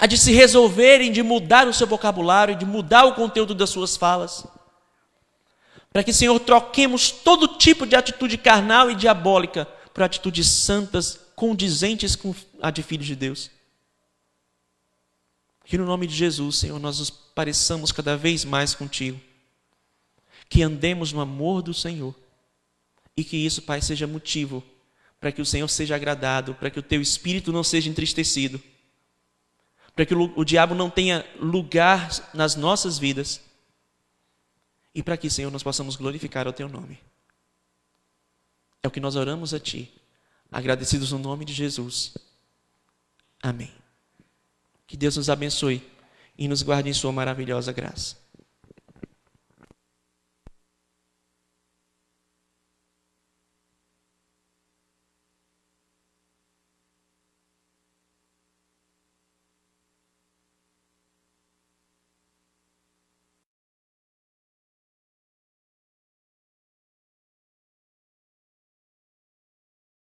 a de se resolverem de mudar o seu vocabulário, de mudar o conteúdo das suas falas. Para que, Senhor, troquemos todo tipo de atitude carnal e diabólica por atitudes santas, condizentes com a de filhos de Deus. Que no nome de Jesus, Senhor, nós nos pareçamos cada vez mais contigo. Que andemos no amor do Senhor. E que isso, Pai, seja motivo para que o Senhor seja agradado, para que o teu espírito não seja entristecido, para que o diabo não tenha lugar nas nossas vidas, e para que, Senhor, nós possamos glorificar o teu nome. É o que nós oramos a ti, agradecidos no nome de Jesus. Amém. Que Deus nos abençoe e nos guarde em sua maravilhosa graça.